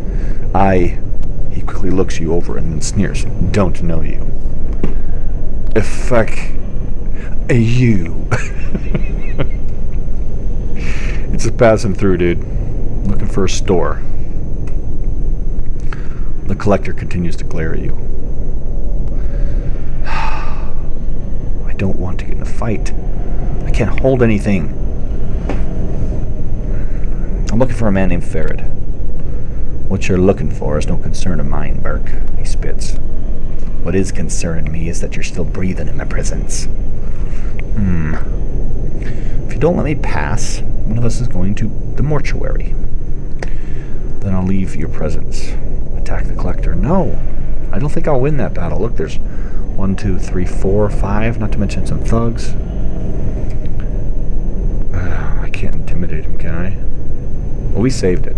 He quickly looks you over and then sneers. Don't know you. Fuck you. It's just passing through, dude. Looking for a store. The collector continues to glare at you. I don't want to get in a fight. I can't hold anything. I'm looking for a man named Farad. What you're looking for is no concern of mine, Burke, he spits. What is concerning me is that you're still breathing in my presence. If you don't let me pass, one of us is going to the mortuary. Then I'll leave your presence. Attack the collector. No, I don't think I'll win that battle. Look, there's 1, 2, 3, 4, 5, not to mention some thugs. I can't intimidate him, can I? Well, we saved it.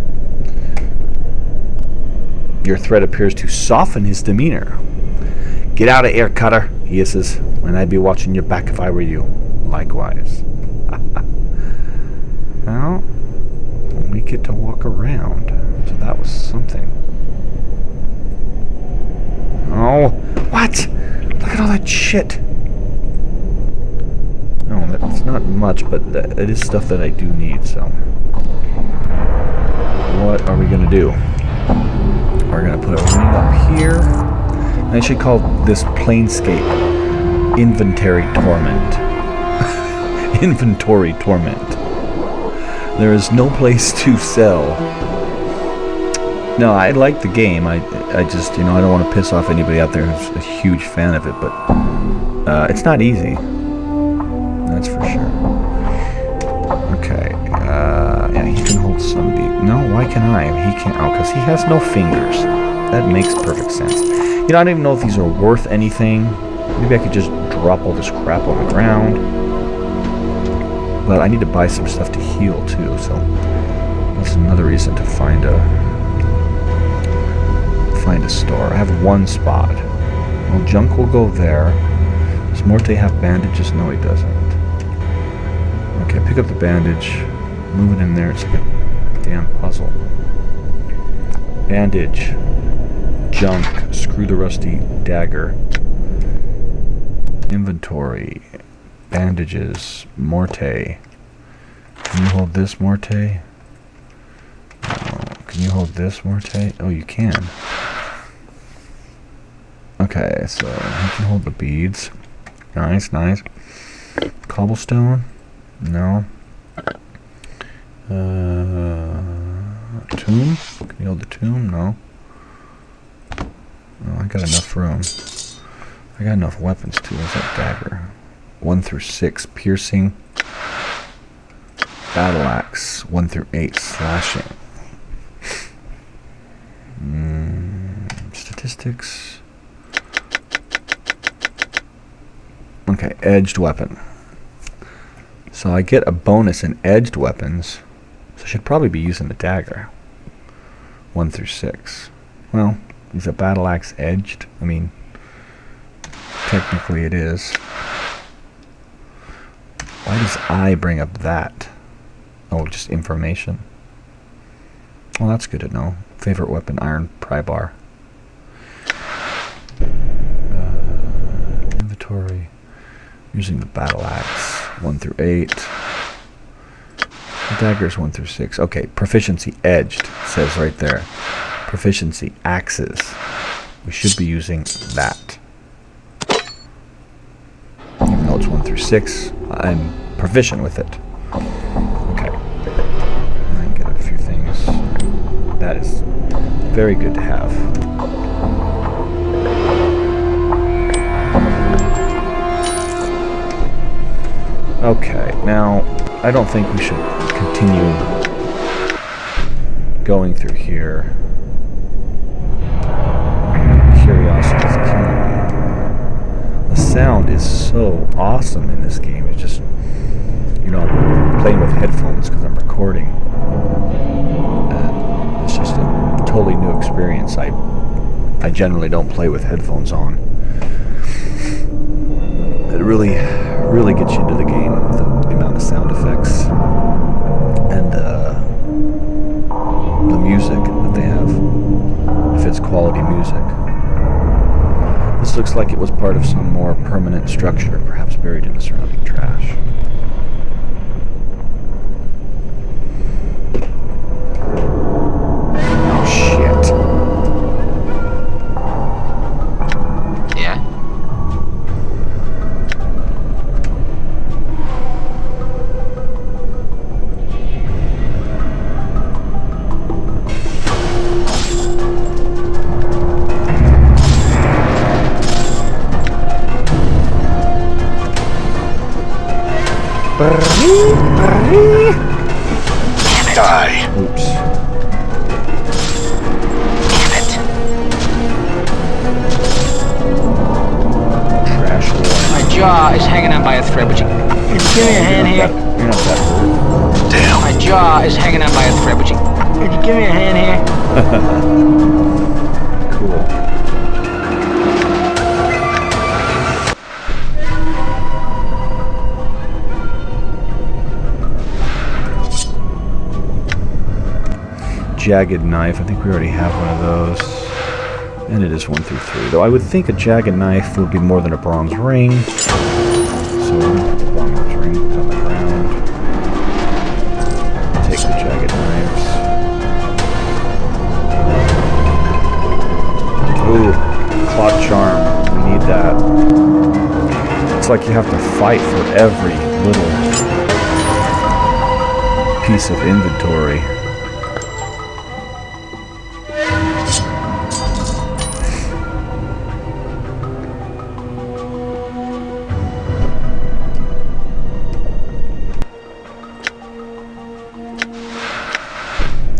Your threat appears to soften his demeanor. Get out of here, Cutter, he hisses. And I'd be watching your back if I were you. Likewise. Well, we get to walk around. So that was something. Oh, what? Look at all that shit. No, that's not much, but it is stuff that I do need, so. What are we going to do? We're going to put a ring up here. I should call this Planescape Inventory Torment. Inventory Torment. There is no place to sell. No, I like the game. I just, I don't want to piss off anybody out there who's a huge fan of it, but it's not easy. That's for sure. Okay. Yeah, he can hold some beat. No, why can I? He can't. Oh, because he has no fingers. That makes perfect sense. I don't even know if these are worth anything. Maybe I could just drop all this crap on the ground. But I need to buy some stuff to heal too, so that's another reason to find a store. I have one spot. Well, junk will go there. Does Morte have bandages? No, he doesn't. Okay, pick up the bandage. Move it in there. It's like a damn puzzle. Bandage. Junk. Screw the rusty dagger. Inventory. Bandages. Morte. Can you hold this, Morte? Oh, can you hold this, Morte? Oh, you can. Okay, so he can hold the beads. Nice, nice. Cobblestone? No. Tomb? Can you hold the tomb? No. Oh, I got enough room. I got enough weapons too. Where's that dagger? 1 through 6 piercing. Battle axe 1 through 8 slashing. Statistics. Okay, edged weapon. So I get a bonus in edged weapons. So I should probably be using the dagger. 1 through 6. Well, is a battle axe edged? I mean, technically it is. Why does I bring up that? Oh, just information. Well, that's good to know. Favorite weapon, iron pry bar. Inventory. Using the battle axe. 1 through 8. The dagger's 1 through 6. Okay, proficiency edged. It says right there. Proficiency axes. We should be using that. Even though it's 1 through 6, I'm proficient with it. Okay. I can get a few things. That is very good to have. Okay, now I don't think we should continue going through here. Curiosity is killing me. The sound is so awesome in this game. It's just, I'm playing with headphones because I'm recording. And it's just a totally new experience. I generally don't play with headphones on. It really gets you into the game with the amount of sound effects and the music that they have, if it's quality music. This looks like it was part of some more permanent structure, perhaps buried in the surrounding trash. Oh shit. Die. Oops. Damn it. Trash war. My jaw is hanging on by a thread. Would you give me a hand here? You're not that hurt. Damn. My jaw is hanging on by a thread. Would you give me a hand here? Cool. jagged knife. I think we already have one of those. And it is 1 through 3. Though I would think a jagged knife would be more than a bronze ring. So we're going to put the bronze ring on the ground. Take the jagged knives. Ooh, clock charm. We need that. It's like you have to fight for every little piece of inventory.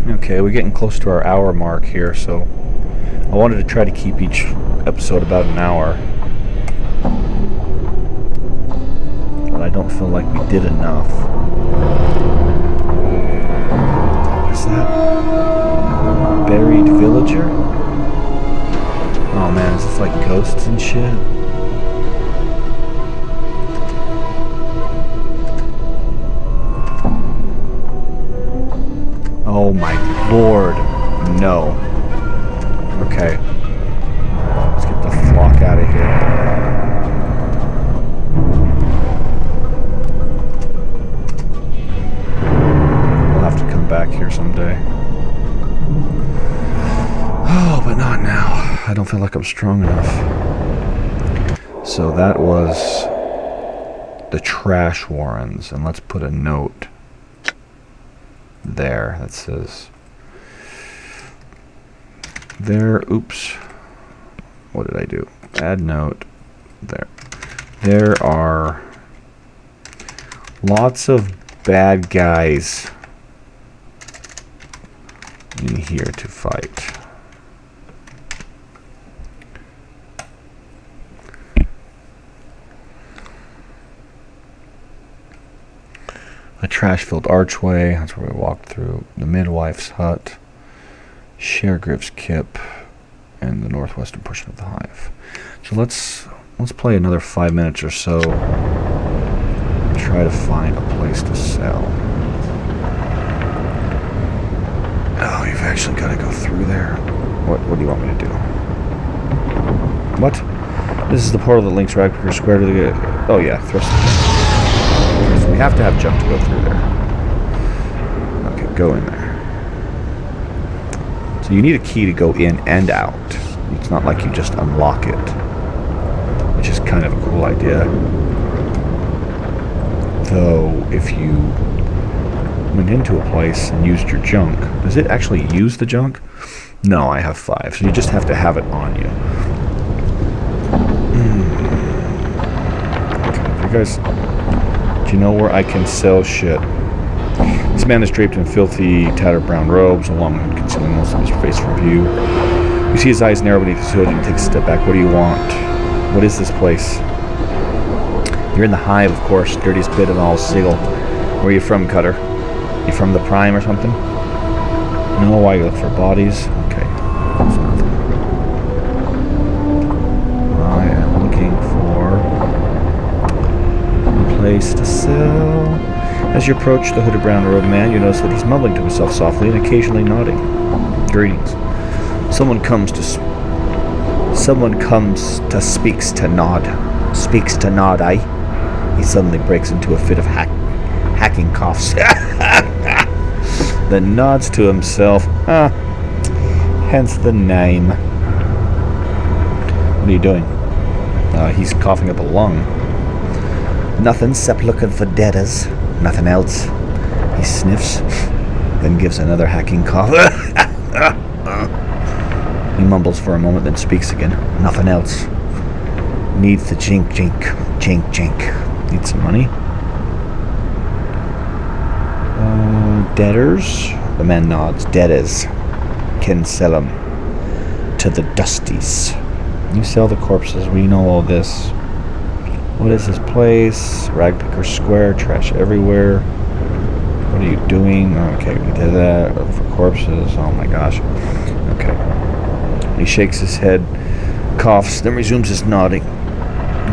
Okay, we're getting close to our hour mark here, so I wanted to try to keep each episode about an hour. But I don't feel like we did enough. What is that? Buried villager? Oh man, is this like ghosts and shit? Oh my lord, no. Okay. Let's get the flock out of here. We'll have to come back here someday. Oh, but not now. I don't feel like I'm strong enough. So that was the trash warrens, and let's put a note there that says there. Oops, what did I do? Add note there. There are lots of bad guys in here to fight. A trash-filled archway, that's where we walked through. The midwife's hut, Sharegriff's kip, and the northwestern portion of the hive. So let's play another 5 minutes or so. And try to find a place to sell. Oh, you've actually got to go through there. What do you want me to do? What? This is the portal that links Ragpicker Square to the... Oh yeah, thrust. So we have to have jump to go through there. Okay, go in there. So you need a key to go in and out. It's not like you just unlock it, which is kind of a cool idea. Though, if you went into a place and used your junk, does it actually use the junk? No, I have 5, so you just have to have it on you. Okay, you guys... You know where I can sell shit. This man is draped in filthy, tattered brown robes, a long hood concealing most of his face from view. You see his eyes narrow beneath his hood, and he takes a step back. What do you want? What is this place? You're in the hive, of course, dirtiest bit of all Sigil. Where are you from, Cutter? You from the Prime or something? No, why you look for bodies? Okay. That's nothing. I am looking for a place to sell. As you approach the hooded brown-robed man, you notice that he's mumbling to himself softly and occasionally nodding. Greetings. Someone comes to speaks to nod. Speaks to nod, eh? He suddenly breaks into a fit of hacking coughs. Then nods to himself. Hence the name. What are you doing? He's coughing up a lung. Nothing except looking for deaders. Nothing else. He sniffs, then gives another hacking cough. He mumbles for a moment, then speaks again. Nothing else. Needs the jink. Need some money? Debtors? The man nods. Debtors. Can sell them to the dusties. You sell the corpses. We know all this. What is this place? Ragpicker Square. Trash everywhere. What are you doing? Okay, we did that. For corpses. Oh my gosh. Okay. He shakes his head, coughs, then resumes his nodding.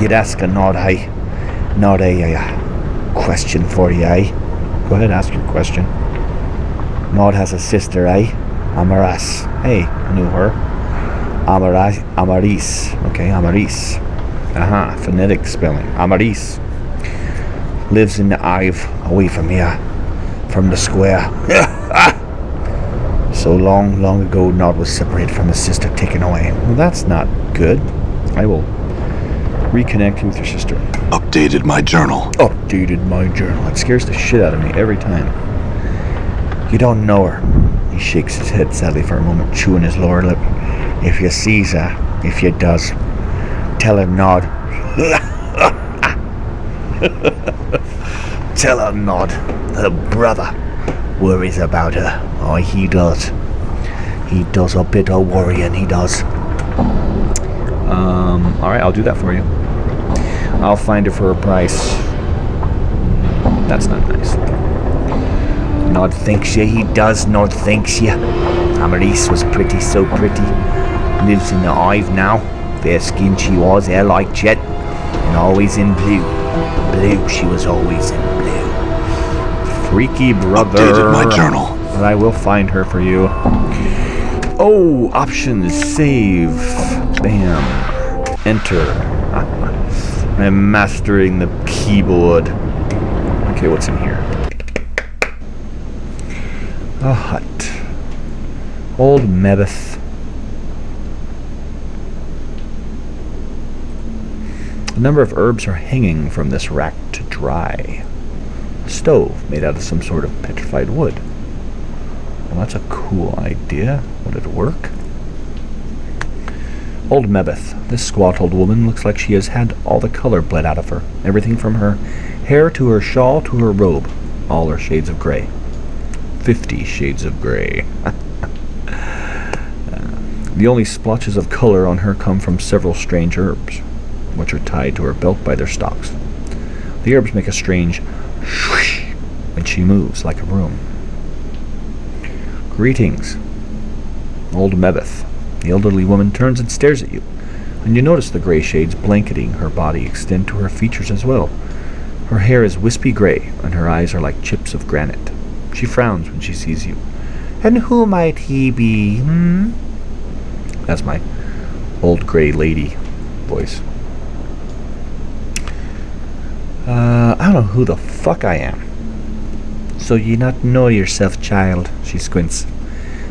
You'd ask a nod, eh? Not a question for you, eh? Go ahead, ask your question. Maud has a sister, eh? Amaras. Hey, I knew her. Amaris. Okay, Amaris. Aha, phonetic spelling. Amaris. Lives in the Ive, away from here. From the square. So long ago, Nod was separated from his sister, taken away. Well, that's not good. I will reconnect you with your sister. Updated my journal. Updated my journal. It scares the shit out of me every time. You don't know her. He shakes his head sadly for a moment, chewing his lower lip. If you sees her, if you does, tell her Nod. Tell her Nod, her brother, worries about her. Oh, he does. He does a bit of worrying, he does. Alright, I'll do that for you. I'll find her for a price. That's not nice. Nod thinks you, he does. Nod thinks you. Amaris was pretty, so pretty. Lives in the Hive now. Fair skin she was, hair like jet. And always in blue. Blue, she was always in blue. Freaky brother. Updated my journal. But I will find her for you. Oh, options, save. Bam. Enter. I'm mastering the keyboard. Okay, what's in here? A hut. Old Mebeth. A number of herbs are hanging from this rack to dry. A stove made out of some sort of petrified wood. Well, that's a cool idea. Would it work? Old Mebeth. This squat old woman looks like she has had all the color bled out of her. Everything from her hair to her shawl to her robe. All are shades of gray. 50 shades of gray. The only splotches of color on her come from several strange herbs, which are tied to her belt by their stalks. The herbs make a strange swoosh when she moves like a broom. Greetings, Old Mebeth. The elderly woman turns and stares at you, and you notice the gray shades blanketing her body extend to her features as well. Her hair is wispy gray, and her eyes are like chips of granite. She frowns when she sees you. And who might he be, That's my old gray lady voice. I don't know who the fuck I am. So ye not know yourself, child, she squints,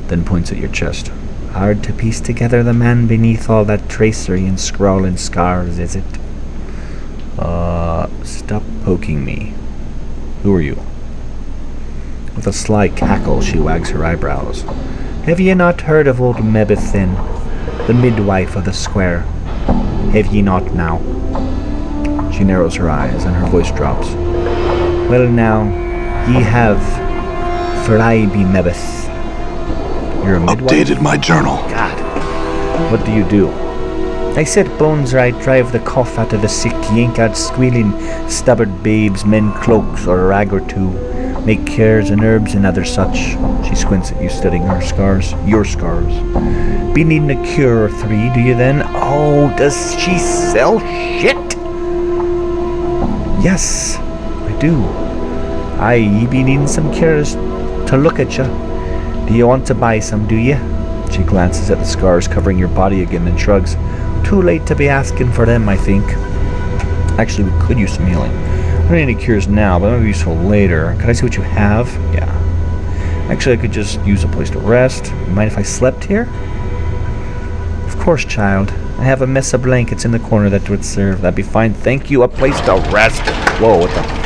then points at your chest. Hard to piece together the man beneath all that tracery and scrawling scars, is it? Stop poking me. Who are you? With a sly cackle, she wags her eyebrows. Have ye not heard of old Mebeth, then? The midwife of the square. Have ye not now? She narrows her eyes, and her voice drops. Well now, ye have, for I be Mebeth. You're a midwife? Updated my journal. God. What do you do? I set bones right, drive the cough out of the sick, yank out squealing, stubborn babes, mend cloaks or a rag or two, make cures and herbs and other such. She squints at you, studying her scars, your scars. Be needing a cure or three, do you then? Oh, does she sell shit? Yes, I do. Ye be needing some cures to look at ya. Do you want to buy some, do you? She glances at the scars covering your body again and shrugs. Too late to be asking for them, I think. Actually, we could use some healing. I don't need any cures now, but that might be useful later. Can I see what you have? Yeah. Actually, I could just use a place to rest. You mind if I slept here? Of course, child. I have a mess of blankets in the corner that would serve. That'd be fine. Thank you. A place to rest. Whoa, what the...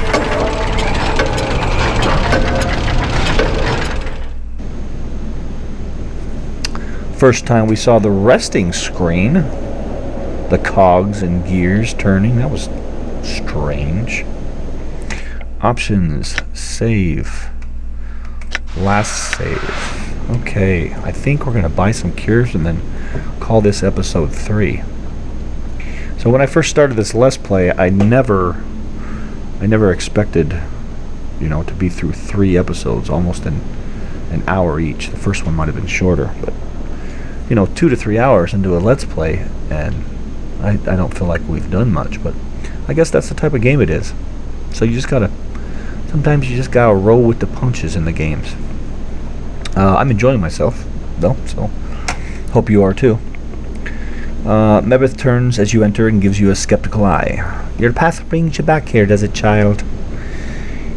First time we saw the resting screen, the cogs and gears turning, that was strange. Options, save, last save. Okay, I think we're gonna buy some cures and then call this episode 3. So when I first started this Let's Play, I never expected, to be through 3 episodes, almost an hour each. The first one might have been shorter, but 2 to 3 hours into a Let's Play, and I don't feel like we've done much, but I guess that's the type of game it is. So sometimes you just gotta roll with the punches in the games. I'm enjoying myself. though, so hope you are too. Mebeth turns as you enter and gives you a skeptical eye. Your path brings you back here, does it, child?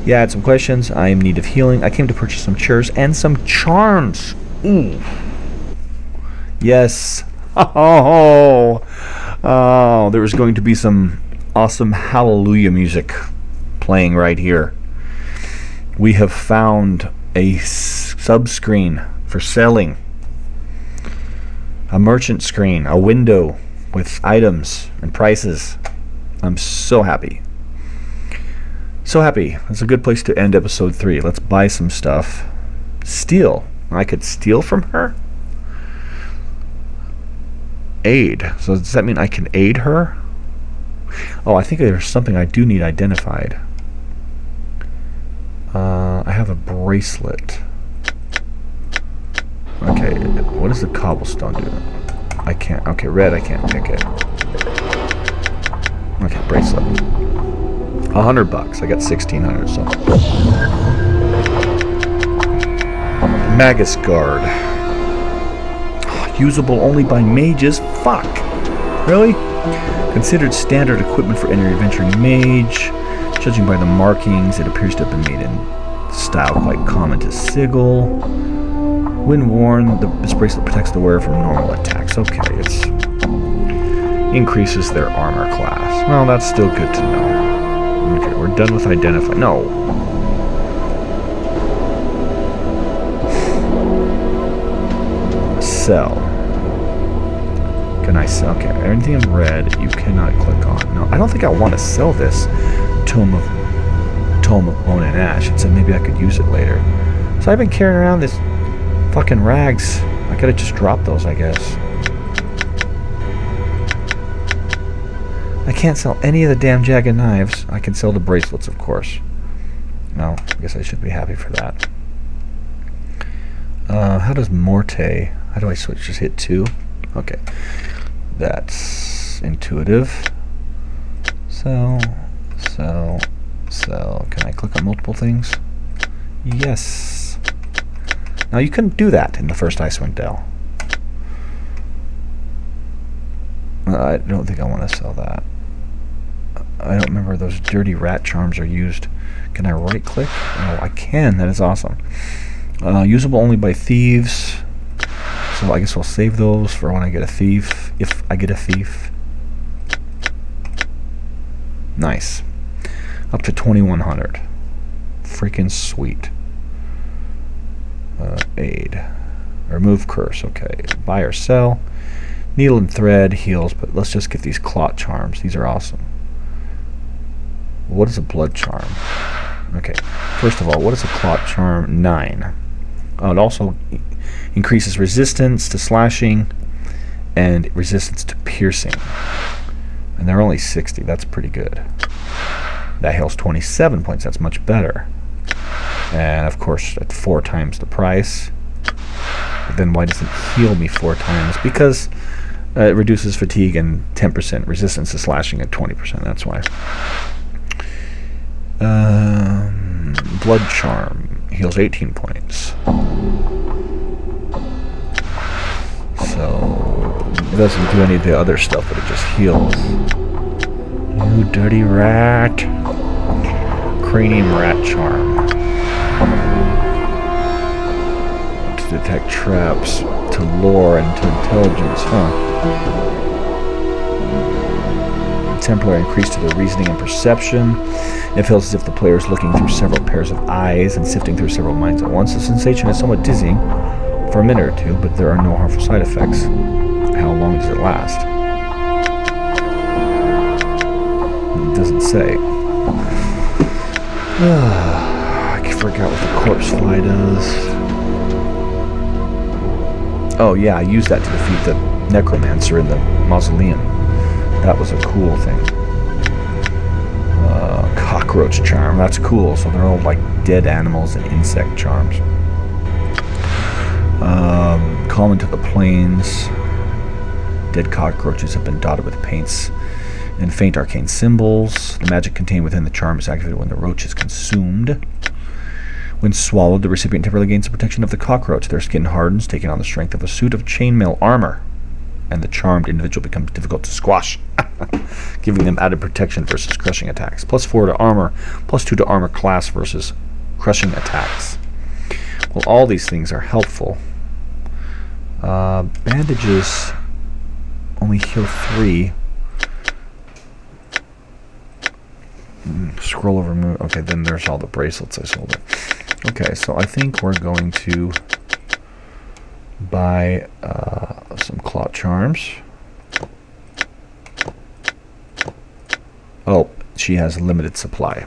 Yeah, I had some questions. I am in need of healing. I came to purchase some chairs and some charms. Ooh. Yes. Oh, there is going to be some awesome hallelujah music playing right here. We have found a sub-screen for selling. A merchant screen, a window with items and prices. I'm so happy. So happy. It's a good place to end episode 3. Let's buy some stuff. Steal. I could steal from her? Aid. So does that mean I can aid her? Oh, I think there's something I do need identified. I have a bracelet. Okay, what does the cobblestone do? I can't. Okay, red, I can't pick it. Okay, bracelet. $100. I got 1,600. So. Magus Guard. Usable only by mages. Fuck. Really? Considered standard equipment for any adventuring mage. Judging by the markings, it appears to have been made in style quite common to Sigil. When worn, this bracelet protects the wearer from normal attacks. Okay, it's increases their armor class. Well, that's still good to know. Okay, we're done with identify. No. Sell. Can I sell? Okay, anything in red you cannot click on. No, I don't think I want to sell this Tome of Bone and Ash. It said maybe I could use it later. So I've been carrying around this fucking rags. I could have just dropped those, I guess. I can't sell any of the damn jagged knives. I can sell the bracelets, of course. No, I guess I should be happy for that. How does Morte? How do I switch? Just hit 2? Okay. That's intuitive. Sell. Can I click on multiple things? Yes. Now you couldn't do that in the first Icewind Dale. I don't think I want to sell that. I don't remember those dirty rat charms are used. Can I right click? Oh, I can. That is awesome. Usable only by thieves. So I guess we'll save those for when I get a thief. If I get a thief. Nice. Up to 2,100. Freaking sweet. Aid. Remove curse. Okay. Buy or sell. Needle and thread heals, but let's just get these clot charms. These are awesome. What is a blood charm? Okay. First of all, what is a clot charm? 9. It also increases resistance to slashing and resistance to piercing. And they're only 60. That's pretty good. That heals 27 points. That's much better. And of course, at 4 times the price. But then why does it heal me 4 times? Because it reduces fatigue and 10% resistance to slashing at 20%. That's why. Blood charm heals 18 points. So it doesn't do any of the other stuff, but it just heals. You dirty rat. Cranium rat charm. To detect traps, to lore, and to intelligence, Temporary increase to the reasoning and perception. It feels as if the player is looking through several pairs of eyes and sifting through several minds at once. The sensation is somewhat dizzying for a minute or 2, but there are no harmful side effects. How long does it last? It doesn't say. I forgot what the corpse fly does. Oh yeah, I used that to defeat the necromancer in the mausoleum. That was a cool thing. Cockroach charm. That's cool. So they're all like dead animals and insect charms. Common to the plains. Dead cockroaches have been dotted with paints and faint arcane symbols. The magic contained within the charm is activated when the roach is consumed. When swallowed, the recipient temporarily gains the protection of the cockroach. Their skin hardens, taking on the strength of a suit of chainmail armor, and the charmed individual becomes difficult to squash, giving them added protection versus crushing attacks. +4 to armor, +2 to armor class versus crushing attacks. Well, all these things are helpful. Bandages only heal 3. Scroll over move. Okay, then there's all the bracelets I sold it. Okay, so I think we're going to buy some clot charms. Oh, she has a limited supply.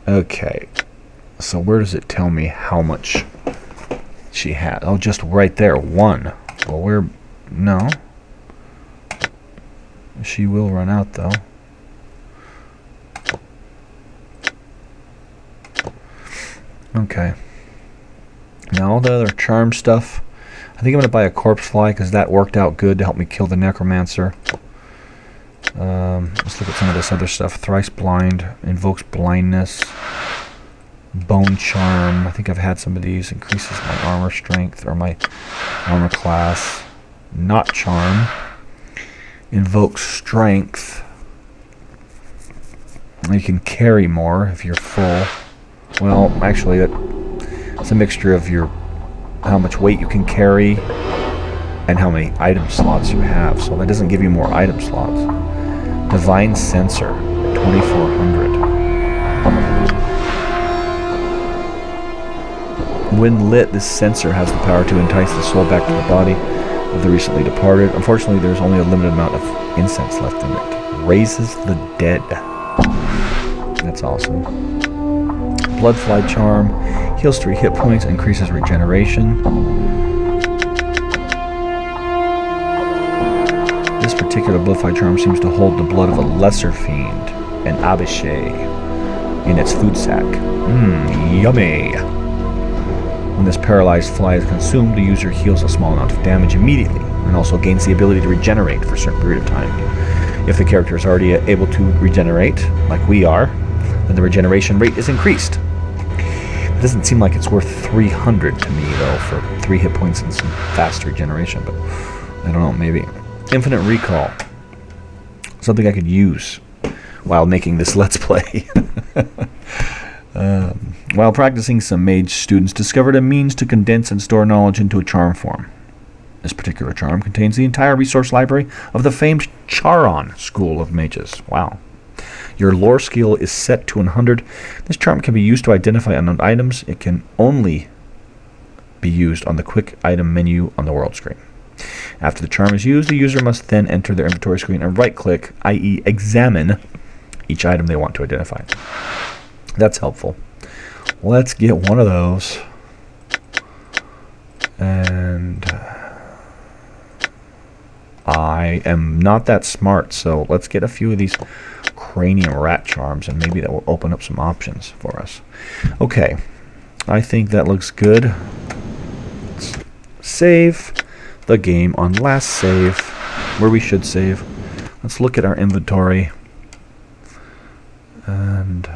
Okay, so where does it tell me how much she has? Oh, just right there, 1. Well, no. She will run out, though. Okay. Now all the other charm stuff. I think I'm going to buy a corpse fly because that worked out good to help me kill the necromancer. Let's look at some of this other stuff. Thrice blind, invokes blindness, bone charm. I think I've had some of these. Increases my armor strength or my armor class. Not charm. Invokes strength. You can carry more if you're full. Well, actually, it's a mixture of how much weight you can carry and how many item slots you have. So that doesn't give you more item slots. Divine Sensor, 2400. When lit, this sensor has the power to entice the soul back to the body of the recently departed. Unfortunately, there's only a limited amount of incense left in it. Raises the dead. That's awesome. Bloodfly charm, heals 3 hit points, increases regeneration. This particular bloodfly charm seems to hold the blood of a lesser fiend, an Abishai, in its food sac. Yummy! When this paralyzed fly is consumed, the user heals a small amount of damage immediately, and also gains the ability to regenerate for a certain period of time. If the character is already able to regenerate, like we are, then the regeneration rate is increased. It doesn't seem like it's worth 300 to me, though, for 3 hit points and some fast regeneration, but I don't know, maybe. Infinite recall. Something I could use while making this Let's Play. While practicing, some mage students discovered a means to condense and store knowledge into a charm form. This particular charm contains the entire resource library of the famed Charon School of Mages. Wow. Your lore skill is set to 100. This charm can be used to identify unknown items. It can only be used on the quick item menu on the world screen. After the charm is used, the user must then enter their inventory screen and right-click, i.e. examine, each item they want to identify. That's helpful. Let's get one of those. And I am not that smart, so let's get a few of these cranium rat charms, and maybe that will open up some options for us. Okay, I think that looks good. Let's save the game on last save, where we should save. Let's look at our inventory, and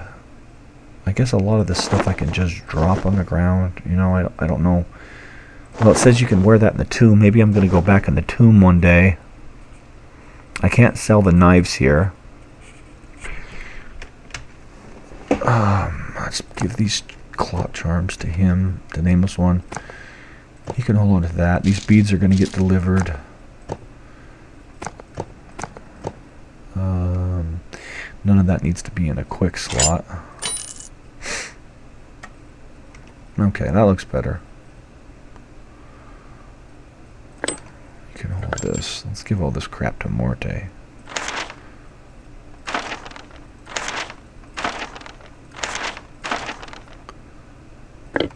I guess a lot of this stuff I can just drop on the ground. You know, I don't know. Well, it says you can wear that in the tomb. Maybe I'm going to go back in the tomb one day. I can't sell the knives here. Let's give these clot charms to him, the nameless one. He can hold on to that. These beads are going to get delivered. None of that needs to be in a quick slot. Okay, that looks better. You can hold this. Let's give all this crap to Morte.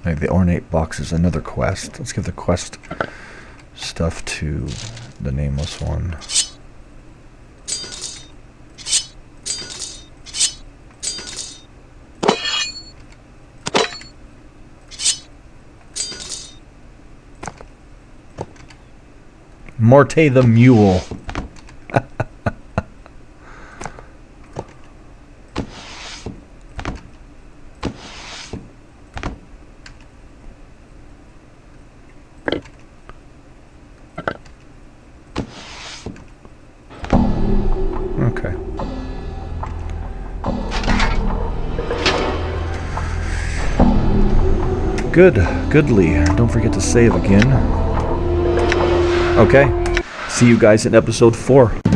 Maybe the ornate box is another quest. Let's give the quest stuff to the nameless one. Morte the Mule. Goodly. Don't forget to save again. Okay. See you guys in episode 4.